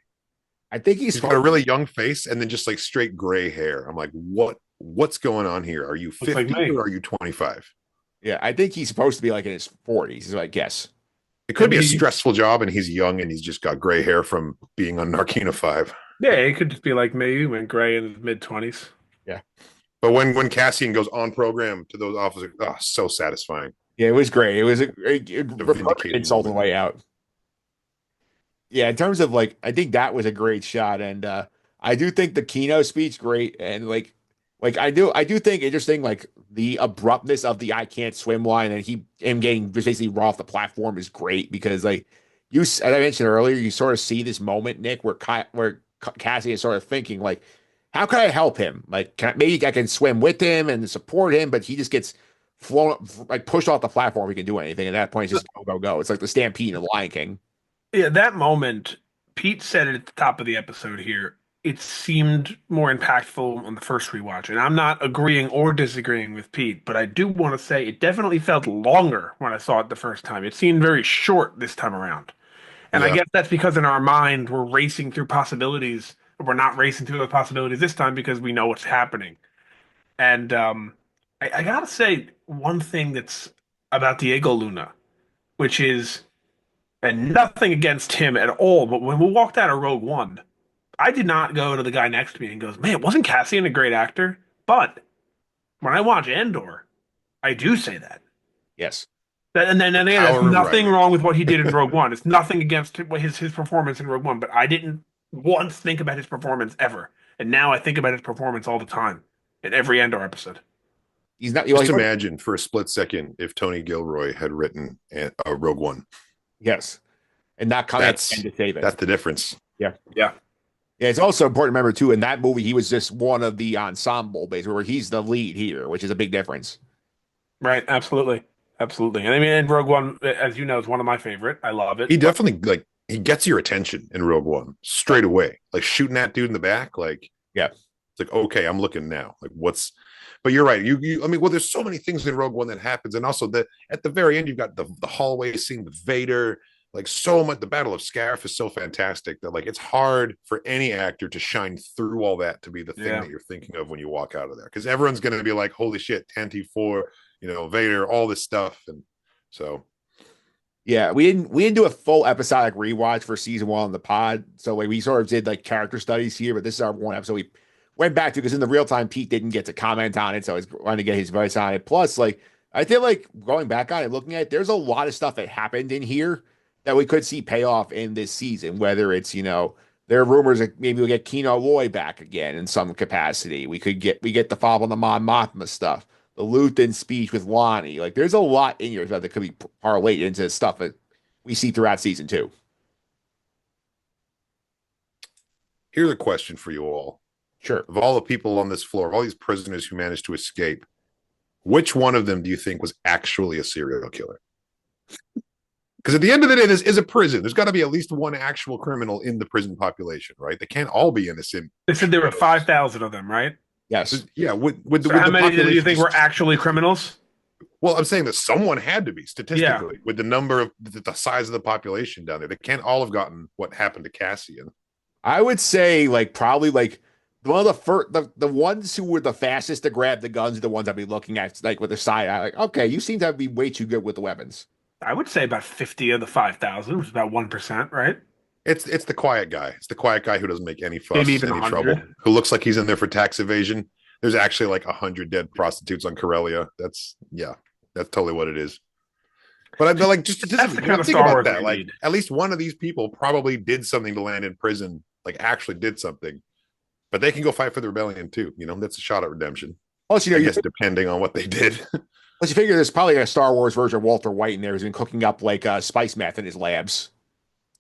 I think he's got a really young face and then just like straight gray hair. I'm like, what's going on here? Are you 50 or are you 25? Yeah, I think he's supposed to be like in his 40s, is what I guess. It could be a stressful job and he's young and he's just got gray hair from being on Narkina 5. Yeah, it could just be like me, went gray in his mid-20s. Yeah. But when Cassian goes on program to those officers, so satisfying. Yeah, it was great. It was a insult on the way out. Yeah, in terms of like, I think that was a great shot, and I do think the Kino speech great, and like I do think interesting like the abruptness of the I can't swim line, and him getting basically raw off the platform is great because like as I mentioned earlier, you sort of see this moment, Nick, where Cassie is sort of thinking like, how can I help him? Like, maybe I can swim with him and support him, but he just gets like pushed off the platform. He can do anything. At that point, it's just go. It's like the Stampede of Lion King. Yeah, that moment, Pete said it at the top of the episode here. It seemed more impactful on the first rewatch. And I'm not agreeing or disagreeing with Pete, but I do want to say it definitely felt longer when I saw it the first time. It seemed very short this time around. And I guess that's because in our mind, we're racing through possibilities. We're not racing through the possibilities this time because we know what's happening. And I got to say one thing that's about Diego Luna, which is, and nothing against him at all, but when we walked out of Rogue One, I did not go to the guy next to me and goes, man, wasn't Cassian a great actor? But when I watch Andor, I do say that. Yes. And then there's nothing wrong with what he did in Rogue One. It's nothing against his performance in Rogue One, but I didn't once think about his performance ever. And now I think about his performance all the time in every Andor episode. He's not. Just imagine for a split second if Tony Gilroy had written Rogue One. Yes, and not coming to save it. That's the difference. Yeah. Yeah. Yeah, it's also important to remember too. In that movie, he was just one of the ensemble, basically, where he's the lead here, which is a big difference. Right. Absolutely. Absolutely. And I mean, Rogue One, as you know, is one of my favorite. I love it. He definitely he gets your attention in Rogue One straight away. Like shooting that dude in the back. Like, yeah, it's like, okay, I'm looking now. Like, what's? But you're right. I mean, well, there's so many things in Rogue One that happens, and also at the very end, you've got the hallway scene with Vader. Like so much, the Battle of Scarif is so fantastic that like it's hard for any actor to shine through all that to be the thing that you're thinking of when you walk out of there, because everyone's going to be like, "Holy shit, Tantive 4, Vader, all this stuff," and so. Yeah, we didn't do a full episodic rewatch for season 1 on the pod, so like we sort of did like character studies here, but this is our one episode we went back to because in the real time Pete didn't get to comment on it, so I was trying to get his advice on it. Plus, like I feel like going back on it, looking at it, there's a lot of stuff that happened in here that we could see payoff in this season, whether it's, there are rumors that maybe we'll get Kino Loy back again in some capacity. We get the follow on the Mon Mothma stuff, the Luthen speech with Lonnie. Like there's a lot in here that could be parlayed into stuff that we see throughout season 2. Here's a question for you all. Sure. Of all the people on this floor, all these prisoners who managed to escape, which one of them do you think was actually a serial killer? Because at the end of the day, this is a prison. There's got to be at least one actual criminal in the prison population, right? They can't all be innocent. They said there were 5,000 of them, right? Yes. Yeah. How many do you think were actually criminals? Well, I'm saying that someone had to be statistically with the number of the size of the population down there. They can't all have gotten what happened to Cassian. I would say probably one of the first, the ones who were the fastest to grab the guns are the ones I'd be looking at with the side eye. Like, okay, you seem to be way too good with the weapons. I would say about 50 of the 5,000, which is about 1%, right? It's the quiet guy. It's the quiet guy who doesn't make any fuss, Maybe even any 100. trouble, who looks like he's in there for tax evasion. There's actually like 100 dead prostitutes on Corellia. That's totally what it is. But I'd like just that's the kind of think Star about Wars that. we Like need. at least one of these people probably did something to land in prison. Like actually did something, but they can go fight for the rebellion too. That's a shot at redemption. Plus, I guess depending on what they did. Plus, you figure there's probably a Star Wars version of Walter White in there who's been cooking up spice meth in his labs.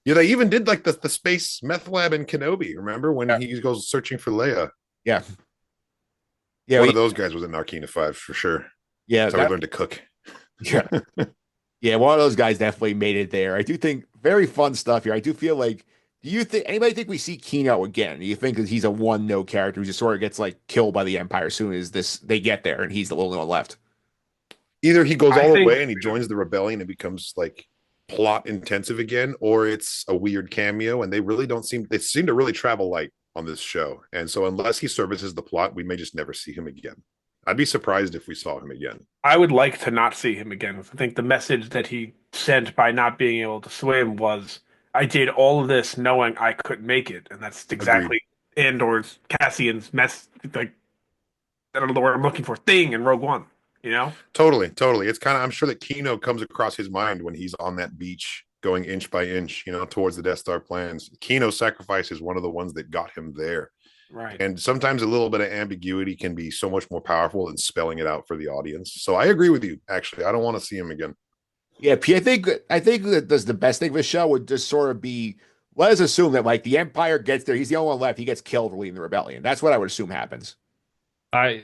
Yeah, they even did like the space meth lab in Kenobi. Remember when he goes searching for Leia? Yeah. Yeah. One of those guys was in Narkina 5 for sure. Yeah. That's how he learned to cook. Yeah. Yeah. One of those guys definitely made it there. I do think very fun stuff here. I do feel like, do you think anybody think we see Kino again? Do you think that he's a one note character who just sort of gets like killed by the Empire as soon as they get there and he's the only one left? Either he goes all the think- way and he joins the rebellion and becomes like plot intensive again, or it's a weird cameo and they seem to really travel light on this show. And so unless he services the plot, we may just never see him again. I'd be surprised if we saw him again. I would like to not see him again. I think the message that he sent by not being able to swim was, I did all of this knowing I couldn't make it. And that's exactly Andor's, Cassian's like, I don't know the word I'm looking for, thing in Rogue One, you know? Totally. It's kind of, I'm sure that Kino comes across his mind when he's on that beach going inch by inch, towards the Death Star plans. Kino's sacrifice is one of the ones that got him there. Right. And sometimes a little bit of ambiguity can be so much more powerful than spelling it out for the audience. So I agree with you, actually. I don't want to see him again. Yeah, P, I think that the best thing of the show would just sort of be, let us assume that like the Empire gets there, he's the only one left, he gets killed for leading the rebellion. That's what I would assume happens. I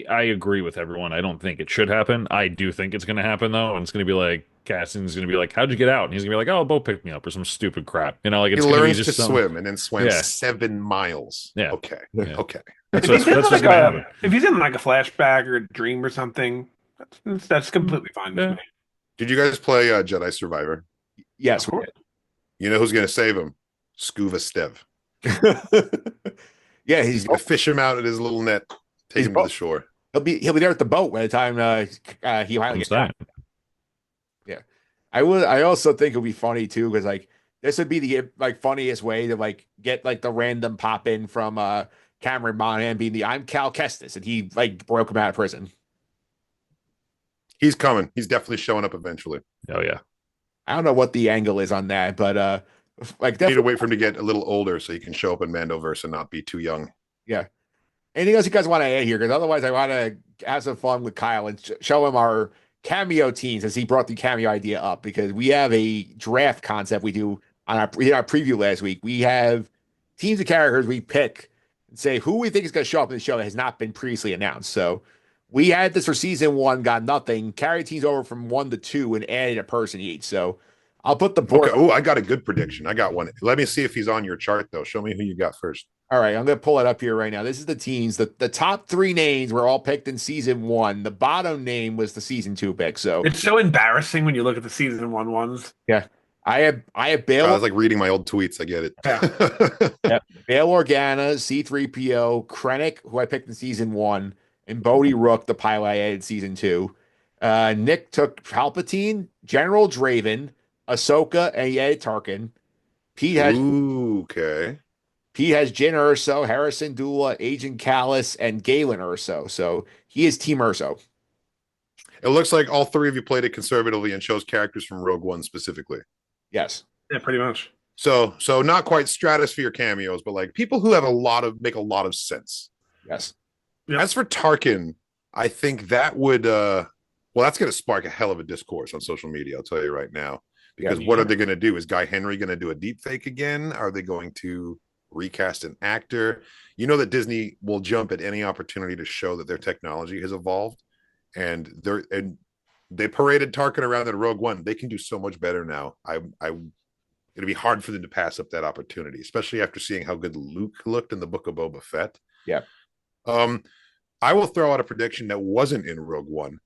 agree with everyone. I don't think it should happen. I do think it's going to happen though, and it's going to be like Cassian's going to be like, "How'd you get out?" And he's going to be like, "Oh, Bo picked me up," or some stupid crap. Like he it's learns to swim and then swims 7 miles. Yeah. Okay. Yeah. Okay. That's what's going to happen. If he's in like a flashback or a dream or something, that's completely fine with me. Did you guys play Jedi Survivor? Yes. You know who's going to save him? Scuba Stev. Yeah, he's going to fish him out at his little net, take him to the shore. He'll be there at the boat by the time he finally gets out. Yeah, I also think it'll be funny too because like this would be the like funniest way to like get like the random pop in from Cameron Monaghan being I'm Cal Kestis and he like broke him out of prison. He's coming. He's definitely showing up eventually. Oh yeah. I don't know what the angle is on that, but like definitely need to wait for him to get a little older so he can show up in Mandoverse and not be too young. Yeah. Anything else you guys want to add here? Because otherwise, I want to have some fun with Kyle and show him our cameo teams as he brought the cameo idea up. Because we have a draft concept we do on our preview last week. We have teams of characters we pick and say who we think is going to show up in the show that has not been previously announced. So we had this for season 1, got nothing. Carried teams over from 1 to 2 and added a person each. So I'll put the board. Okay. Oh, I got a good prediction. I got one. Let me see if he's on your chart though. Show me who you got first. All right, I'm going to pull it up here right now. This is the teams. The top 3 names were all picked in season 1. The bottom name was the season 2 pick. So it's so embarrassing when you look at the season 1 ones. Yeah, I have Bail. I was like reading my old tweets. I get it. Yeah. Bail Organa, C-3PO, Krennic, who I picked in season 1, and Bodhi Rook, the pilot I added season 2. Nick took Palpatine, General Draven, Ahsoka, and he added Tarkin. Pete has okay. Pete has Jyn Erso, Harrison Dula, Agent Callus, and Galen Erso. So he is Team Erso. It looks like all 3 of you played it conservatively and chose characters from Rogue One specifically. Yes. Yeah, pretty much. So not quite stratosphere cameos, but like people who have make a lot of sense. Yes. Yep. As for Tarkin, I think that would that's going to spark a hell of a discourse on social media. I'll tell you right now, because what are they going to do? Is Guy Henry going to do a deep fake again? Are they going to recast an actor? You know that Disney will jump at any opportunity to show that their technology has evolved, and they paraded Tarkin around in Rogue One. They can do so much better now. It'd be hard for them to pass up that opportunity, especially after seeing how good Luke looked in the Book of Boba Fett. Yeah. I will throw out a prediction that wasn't in Rogue One.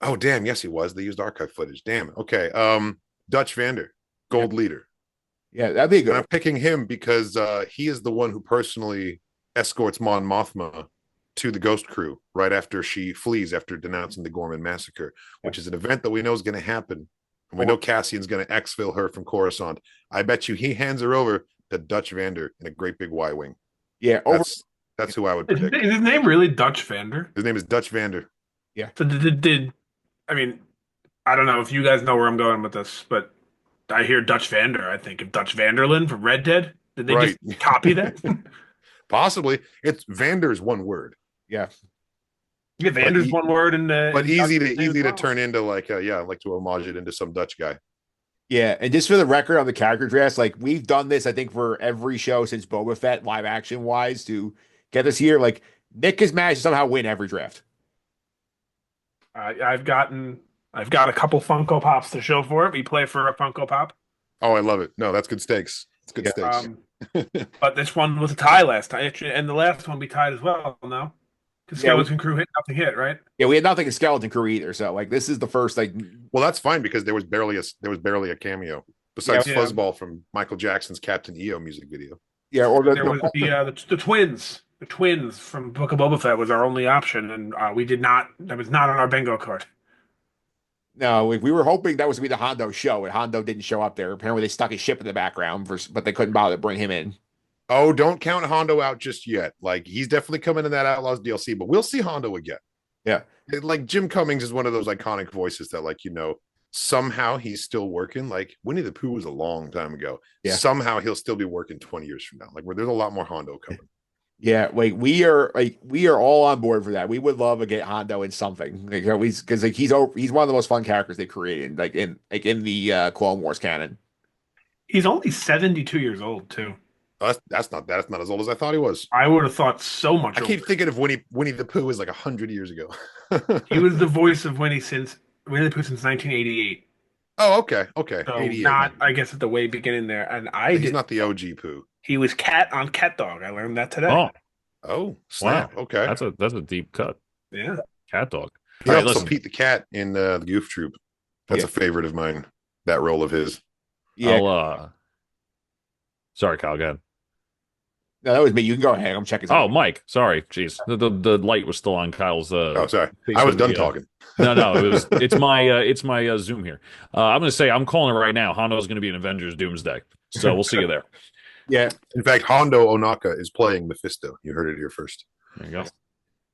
Oh, damn. Yes, he was. They used archive footage. Damn. Okay. Dutch Vander, Gold Leader. Yeah, that'd be good. And I'm picking him because he is the one who personally escorts Mon Mothma to the Ghost Crew right after she flees after denouncing the Gorman massacre, which is an event that we know is going to happen. And we know Cassian's going to exfil her from Coruscant. I bet you he hands her over to Dutch Vander in a great big Y-Wing. Yeah, that's who I would predict. Is his name really Dutch Vander? His name is Dutch Vander. Yeah. So I mean, I don't know if you guys know where I'm going with this, but I hear Dutch Vander. I think of Dutch Vanderlyn from Red Dead. Did they just copy that? Possibly. It's Vander's one word. Yeah. Yeah, Vander's one word, and but easy to turn into like to homage it into some Dutch guy. Yeah, and just for the record on the character drafts, like we've done this, I think, for every show since Boba Fett, live action wise, to get us here. Like Nick has managed to somehow win every draft. I've got a couple Funko Pops to show for it. We play for a Funko Pop. Oh, I love it. No, that's good stakes. It's good Yeah. stakes. But this one was a tie last time, and the last one we tied as well. No, because Yeah, Skeleton Crew hit nothing hit, right? Yeah, we had nothing in Skeleton Crew either. So like this is the first like Well, that's fine because there was barely a cameo besides Yeah. Fuzzball from Michael Jackson's Captain EO music video. yeah, or There was the twins. The twins from Book of Boba Fett was our only option, and we did not. That was not on our bingo card. no, we were hoping that was gonna be the Hondo show, and Hondo didn't show up there. Apparently they stuck his ship in the background but they couldn't bother to bring him in. Oh, don't count Hondo out just yet. Like he's definitely coming in that Outlaws DLC, but we'll see Hondo again. Yeah. Like Jim Cummings is one of those iconic voices that, like, somehow he's still working. Like Winnie the Pooh was a long time ago. Yeah. Somehow he'll still be working 20 years from now. Like where there's a lot more Hondo coming. Yeah, we are all on board for that. We would love to get Hondo in something, because he's one of the most fun characters they created, in the Clone Wars canon. He's only 72 years old too. Oh, that's not as old as I thought he was. I would have thought so much. I keep thinking of Winnie the Pooh is like 100 years ago. He was the voice of Winnie the Pooh since 1988. Oh, okay. So 88. not, I guess, at the way beginning there. And He's not the OG Pooh. He was Cat on Cat Dog. I learned that today. Oh, snap. Wow. Okay. That's a deep cut. Yeah. Cat Dog. He All right, also listen. Pete the Cat in the Goof Troop. That's Yeah. a favorite of mine. That role of his. Yeah, Sorry, Kyle, go ahead. no, that was me. You can go ahead. I'm checking. Oh, Mike, sorry. Jeez. The light was still on Kyle's Oh, sorry. I was done talking. No, it's my Zoom here. I'm gonna say I'm calling it right now. Hondo's gonna be in Avengers Doomsday. So we'll see you there. Yeah, In fact, Hondo Onaka is playing Mephisto. You heard it here first. There you go.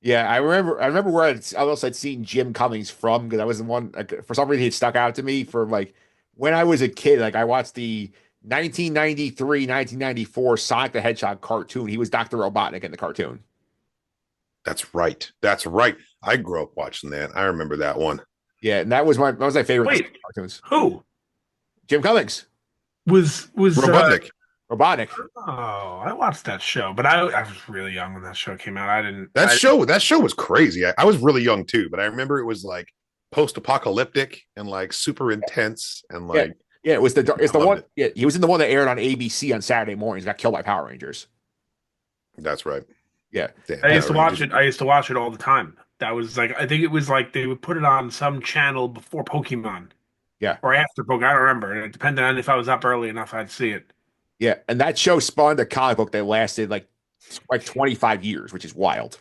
yeah. I remember where I'd seen Jim Cummings from, because that was the one, like, for some reason he stuck out to me for, like, when I was a kid. Like I watched the 1993, 1994 Sonic the Hedgehog cartoon. He was Dr. Robotnik in the cartoon. That's right. I grew up watching that. I remember that one. Yeah, and that was my favorite Wait. cartoons. Who Jim Cummings, was Robotnik. Robotnik. Oh, I watched that show, but I was really young when that show came out. I didn't. That show was crazy. I was really young too, but I remember it was like post-apocalyptic and like super intense and like Yeah, it's the I loved one. it. Yeah, he was in the one that aired on ABC on Saturday mornings. Got killed by Power Rangers. That's right. Yeah. Damn, I used to Power watch Rangers. it. I used to watch it all the time. That was like, I think it was like they would put it on some channel before Pokemon. Yeah. Or after Pokemon. I don't remember. And it depended on if I was up early enough, I'd see it. Yeah, and that show spawned a comic book that lasted like 25 years, which is wild.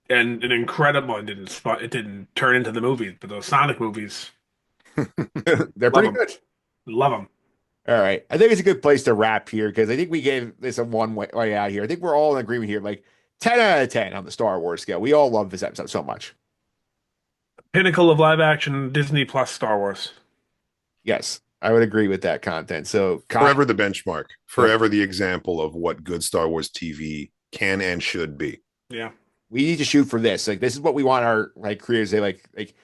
And an incredible. It didn't turn into the movies, but those Sonic movies, They're pretty 'em. good. love them. All right, I think it's a good place to wrap here, because I think we gave this a way out here. I think we're all in agreement here, like 10 out of 10 on the Star Wars scale. We all love this episode so much. Pinnacle of live action Disney Plus Star Wars. Yes, I would agree with that content. So Forever the benchmark. Forever the example of what good Star Wars TV can and should be. Yeah. we need to shoot for this. Like, this is what we want our creators to say. Like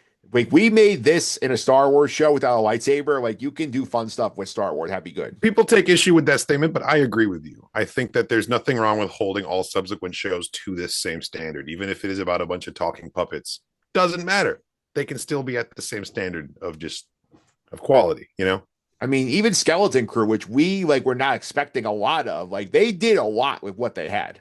we made this in a Star Wars show without a lightsaber. Like, you can do fun stuff with Star Wars. That'd be good. People take issue with that statement, but I agree with you. I think that there's nothing wrong with holding all subsequent shows to this same standard, even if it is about a bunch of talking puppets. Doesn't matter. They can still be at the same standard of quality, you know? I mean, even Skeleton Crew, which we were not expecting a lot of, they did a lot with what they had.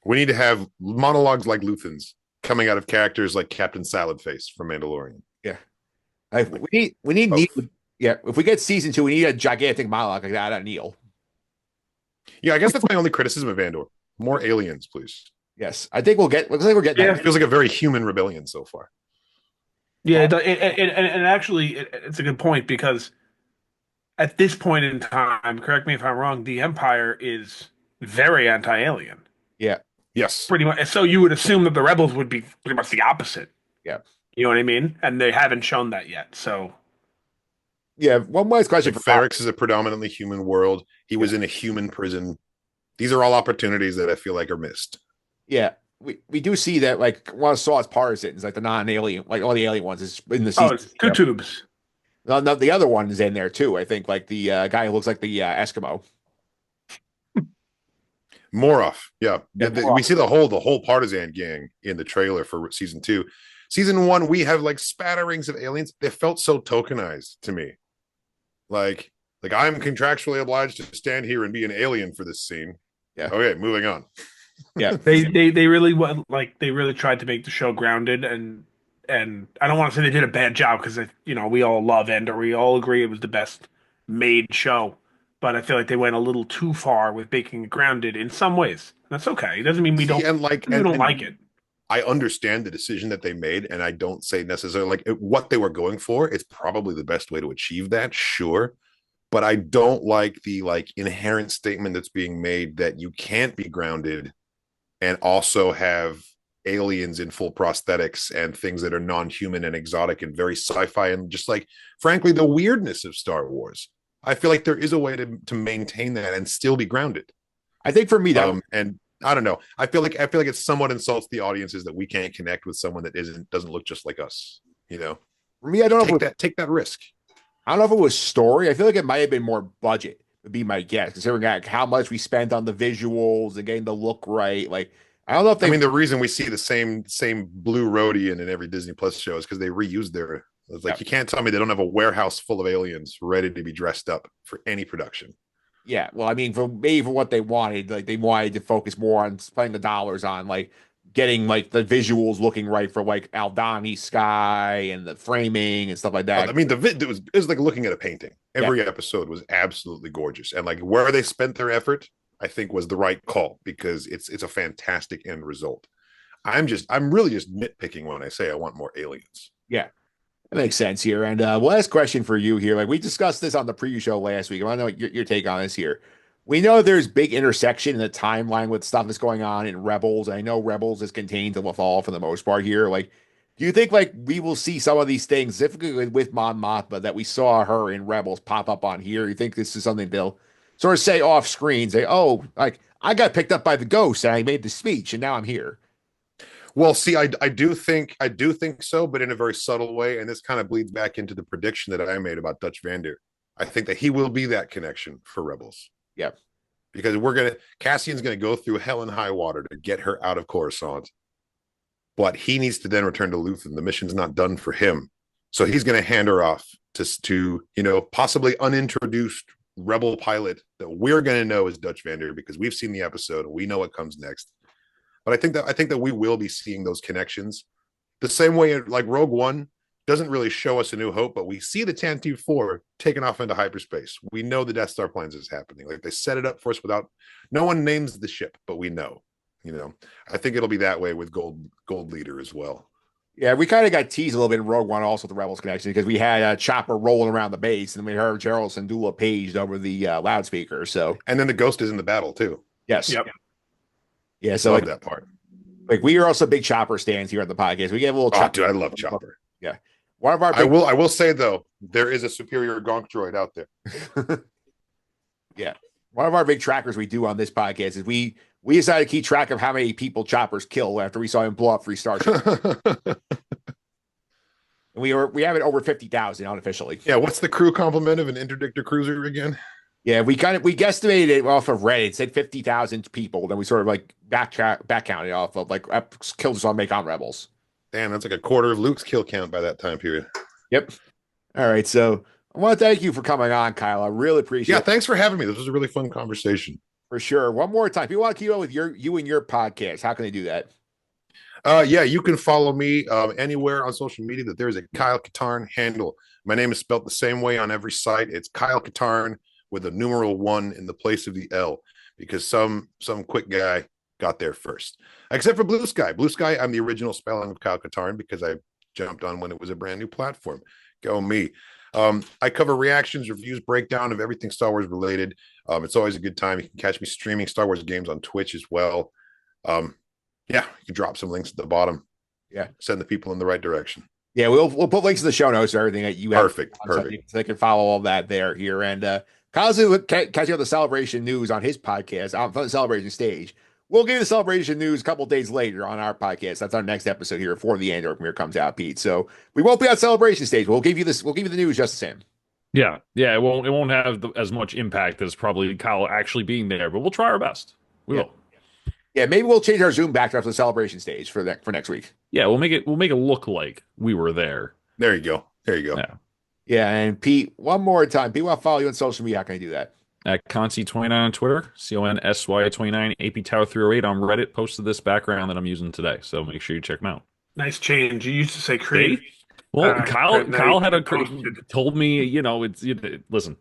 We need to have monologues like Luthen's coming out of characters like Captain Salad Face from Mandalorian. Yeah. We need Neil. Yeah, if we get season 2, we need a gigantic monologue like that on Neil. Yeah, I guess that's my only criticism of Andor. More aliens, please. Yes, I think looks like we're getting Yeah. that. It feels like a very human rebellion so far. Yeah, and actually, it's a good point, because at this point in time, correct me if I'm wrong, the Empire is very anti-alien. Yeah. Yes. Pretty much. So you would assume that the rebels would be pretty much the opposite. Yeah. You know what I mean? And they haven't shown that yet. So Yeah, one last question Like for Ferrex is a predominantly human world. He was in a human prison. These are all opportunities that I feel like are missed. Yeah, we do see that one of Saw's partisans, the non-alien, all the alien ones, is in the season. it's two tubes. No, the other one is in there too. I think like the guy who looks like the Eskimo. Moroff, yeah. Yeah, We see the whole partisan gang in the trailer for season 2. Season 1, we have like spatterings of aliens. They felt so tokenized to me. Like I'm contractually obliged to stand here and be an alien for this scene. Yeah. Okay, moving on. Yeah. They really they really tried to make the show grounded, and I don't want to say they did a bad job because we all love Andor, we all agree it was the best made show, but I feel like they went a little too far with making it grounded in some ways. That's okay. It doesn't mean we don't like it. I understand the decision that they made, and I don't say necessarily what they were going for. It's probably the best way to achieve that, sure. But I don't like the inherent statement that's being made that you can't be grounded and also have aliens in full prosthetics and things that are non-human and exotic and very sci-fi and just frankly the weirdness of Star Wars. I feel like there is a way to maintain that and still be grounded. I think for me that and I don't know. I feel like it somewhat insults the audiences that we can't connect with someone that doesn't look just like us. For me, I don't know take that risk. I don't know if it was story. I feel like it might have been more budget, would be my guess, considering how much we spent on the visuals and getting the look right. Like, I don't know if they. I mean, the reason we see the same blue Rhodian in every Disney Plus show is because they reused their. It's like you can't tell me they don't have a warehouse full of aliens ready to be dressed up for any production. Yeah, well, I mean, for what they wanted, they wanted to focus more on spending the dollars on getting the visuals looking right for Aldani sky and the framing and stuff like that. I mean, it was like looking at a painting. Every episode was absolutely gorgeous, and where they spent their effort, I think was the right call because it's a fantastic end result. I'm really just nitpicking when I say I want more aliens. Yeah. That makes sense here. And last question for you here. We discussed this on the preview show last week. I want to know your take on this here. We know there's big intersection in the timeline with stuff that's going on in Rebels. I know Rebels is contained to Lothal for the most part here. Do you think we will see some of these things, specifically with Mon Mothma, that we saw her in Rebels pop up on here? You think this is something they'll sort of say off screen, say, oh, I got picked up by the ghost and I made the speech and now I'm here. Well, see, I do think so, but in a very subtle way, and this kind of bleeds back into the prediction that I made about Dutch Vander. I think that he will be that connection for Rebels. Yeah, because Cassian's gonna go through hell and high water to get her out of Coruscant, but he needs to then return to Luthen. The mission's not done for him, so he's gonna hand her off to possibly unintroduced Rebel pilot that we're gonna know is Dutch Vander because we've seen the episode and we know what comes next. But I think that we will be seeing those connections the same way Rogue One doesn't really show us A New Hope, but we see the Tantive 4 taken off into hyperspace. We know the Death Star plans is happening. They set it up for us without no one names the ship, but we know. I think it'll be that way with Gold Leader as well. Yeah, we kind of got teased a little bit in Rogue One also with the Rebels connection because we had a chopper rolling around the base and we heard Gerald Syndulla paged over the loudspeaker. So and then the ghost is in the battle too. Yes. Yep. Yeah, so love that part. We are also big Chopper stands here on the podcast. We get a little. Dude, I love Chopper. Yeah, one of our. I will say though, there is a superior gonk droid out there. Yeah, one of our big trackers we do on this podcast is we decided to keep track of how many people Choppers kill after we saw him blow up 3 starships. And we have it over 50,000 unofficially. Yeah, what's the crew complement of an interdictor cruiser again? Yeah, we guesstimated it off of Reddit. It said 50,000 people. Then we sort of back counted off of kills on Macon Rebels. Damn, that's a quarter of Luke's kill count by that time period. Yep. All right, so I want to thank you for coming on, Kyle. I really appreciate it. Yeah, thanks for having me. This was a really fun conversation. For sure. One more time. If you want to keep up with you and your podcast, how can they do that? Yeah, you can follow me anywhere on social media that there's a Kyle Katarn handle. My name is spelled the same way on every site. It's Kyle Katarn with a numeral 1 in the place of the L because some quick guy got there first. Except for Blue Sky. Blue Sky, I'm the original spelling of Kyle Katarn because I jumped on when it was a brand new platform. Go me. I cover reactions, reviews, breakdown of everything Star Wars related. It's always a good time. You can catch me streaming Star Wars games on Twitch as well. Yeah, you can drop some links at the bottom. Yeah. Send the people in the right direction. Yeah, we'll put links in the show notes or everything that you have. Perfect. So they can follow all that there here. And Kyle's catching up the Celebration news on his podcast, on the Celebration stage. we'll give you the celebration news a couple days later on our podcast. That's our next episode here before the Andor premiere comes out, Pete. So we won't be on celebration stage. We'll give you this. We'll give you the news just the same. Yeah, it won't have as much impact as probably Kyle actually being there, but we'll try our best. We will. Yeah, maybe we'll change our Zoom backdrop to the celebration stage for next week. Yeah, we'll make it look like we were there. There you go. Yeah. Yeah, and Pete, one more time. People want to follow you on social media. How can I do that? At Consy29 on Twitter, CONSY29, AP Tower 308 on Reddit posted this background that I'm using today. So make sure you check them out. Nice change. You used to say create. Well, Kyle posted. told me, listen,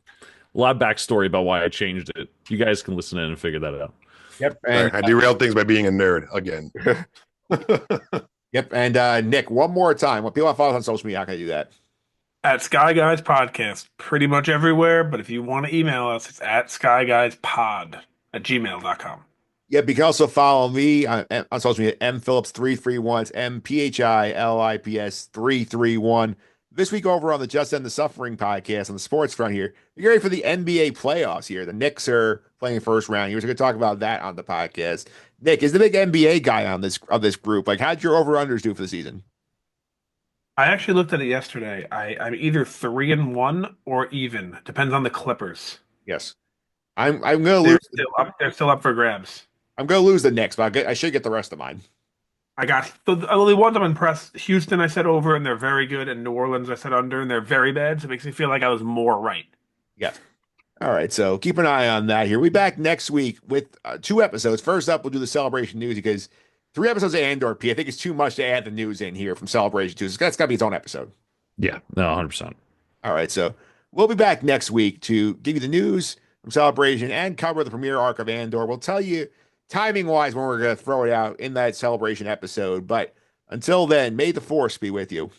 a lot of backstory about why I changed it. You guys can listen in and figure that out. Yep. And, I derailed things by being a nerd again. Yep. And Nick, one more time. When people want to follow us on social media, how can I do that? At Sky Guys Podcast, pretty much everywhere. But if you want to email us, it's at skyguyspod@gmail.com. Yep. You can also follow me on social media, mphillips331. It's MPHILIPS 331. This week over on the Just End the Suffering podcast on the sports front here, you're ready for the NBA playoffs here. The Knicks are playing first round here. So we're going to talk about that on the podcast. Nick is the big NBA guy on this group. Like, how'd your over-unders do for the season? I actually looked at it yesterday. I'm either 3-1 or even. Depends on the Clippers. Yes. I'm going to lose. They're still up for grabs. I'm going to lose the Knicks, but I should get the rest of mine. I got the only ones I'm impressed. Houston, I said over, and they're very good. And New Orleans, I said under, and they're very bad. So it makes me feel like I was more right. Yeah. All right. So keep an eye on that here. We'll be back next week with 2 episodes. First up, we'll do the celebration news because 3 episodes of Andor, P. I think it's too much to add the news in here from celebration news. That's got to be its own episode. Yeah. No, 100%. All right. So we'll be back next week to give you the news from celebration and cover the premiere arc of Andor. We'll tell you timing wise when we're going to throw it out in that celebration episode. But until then, may the force be with you.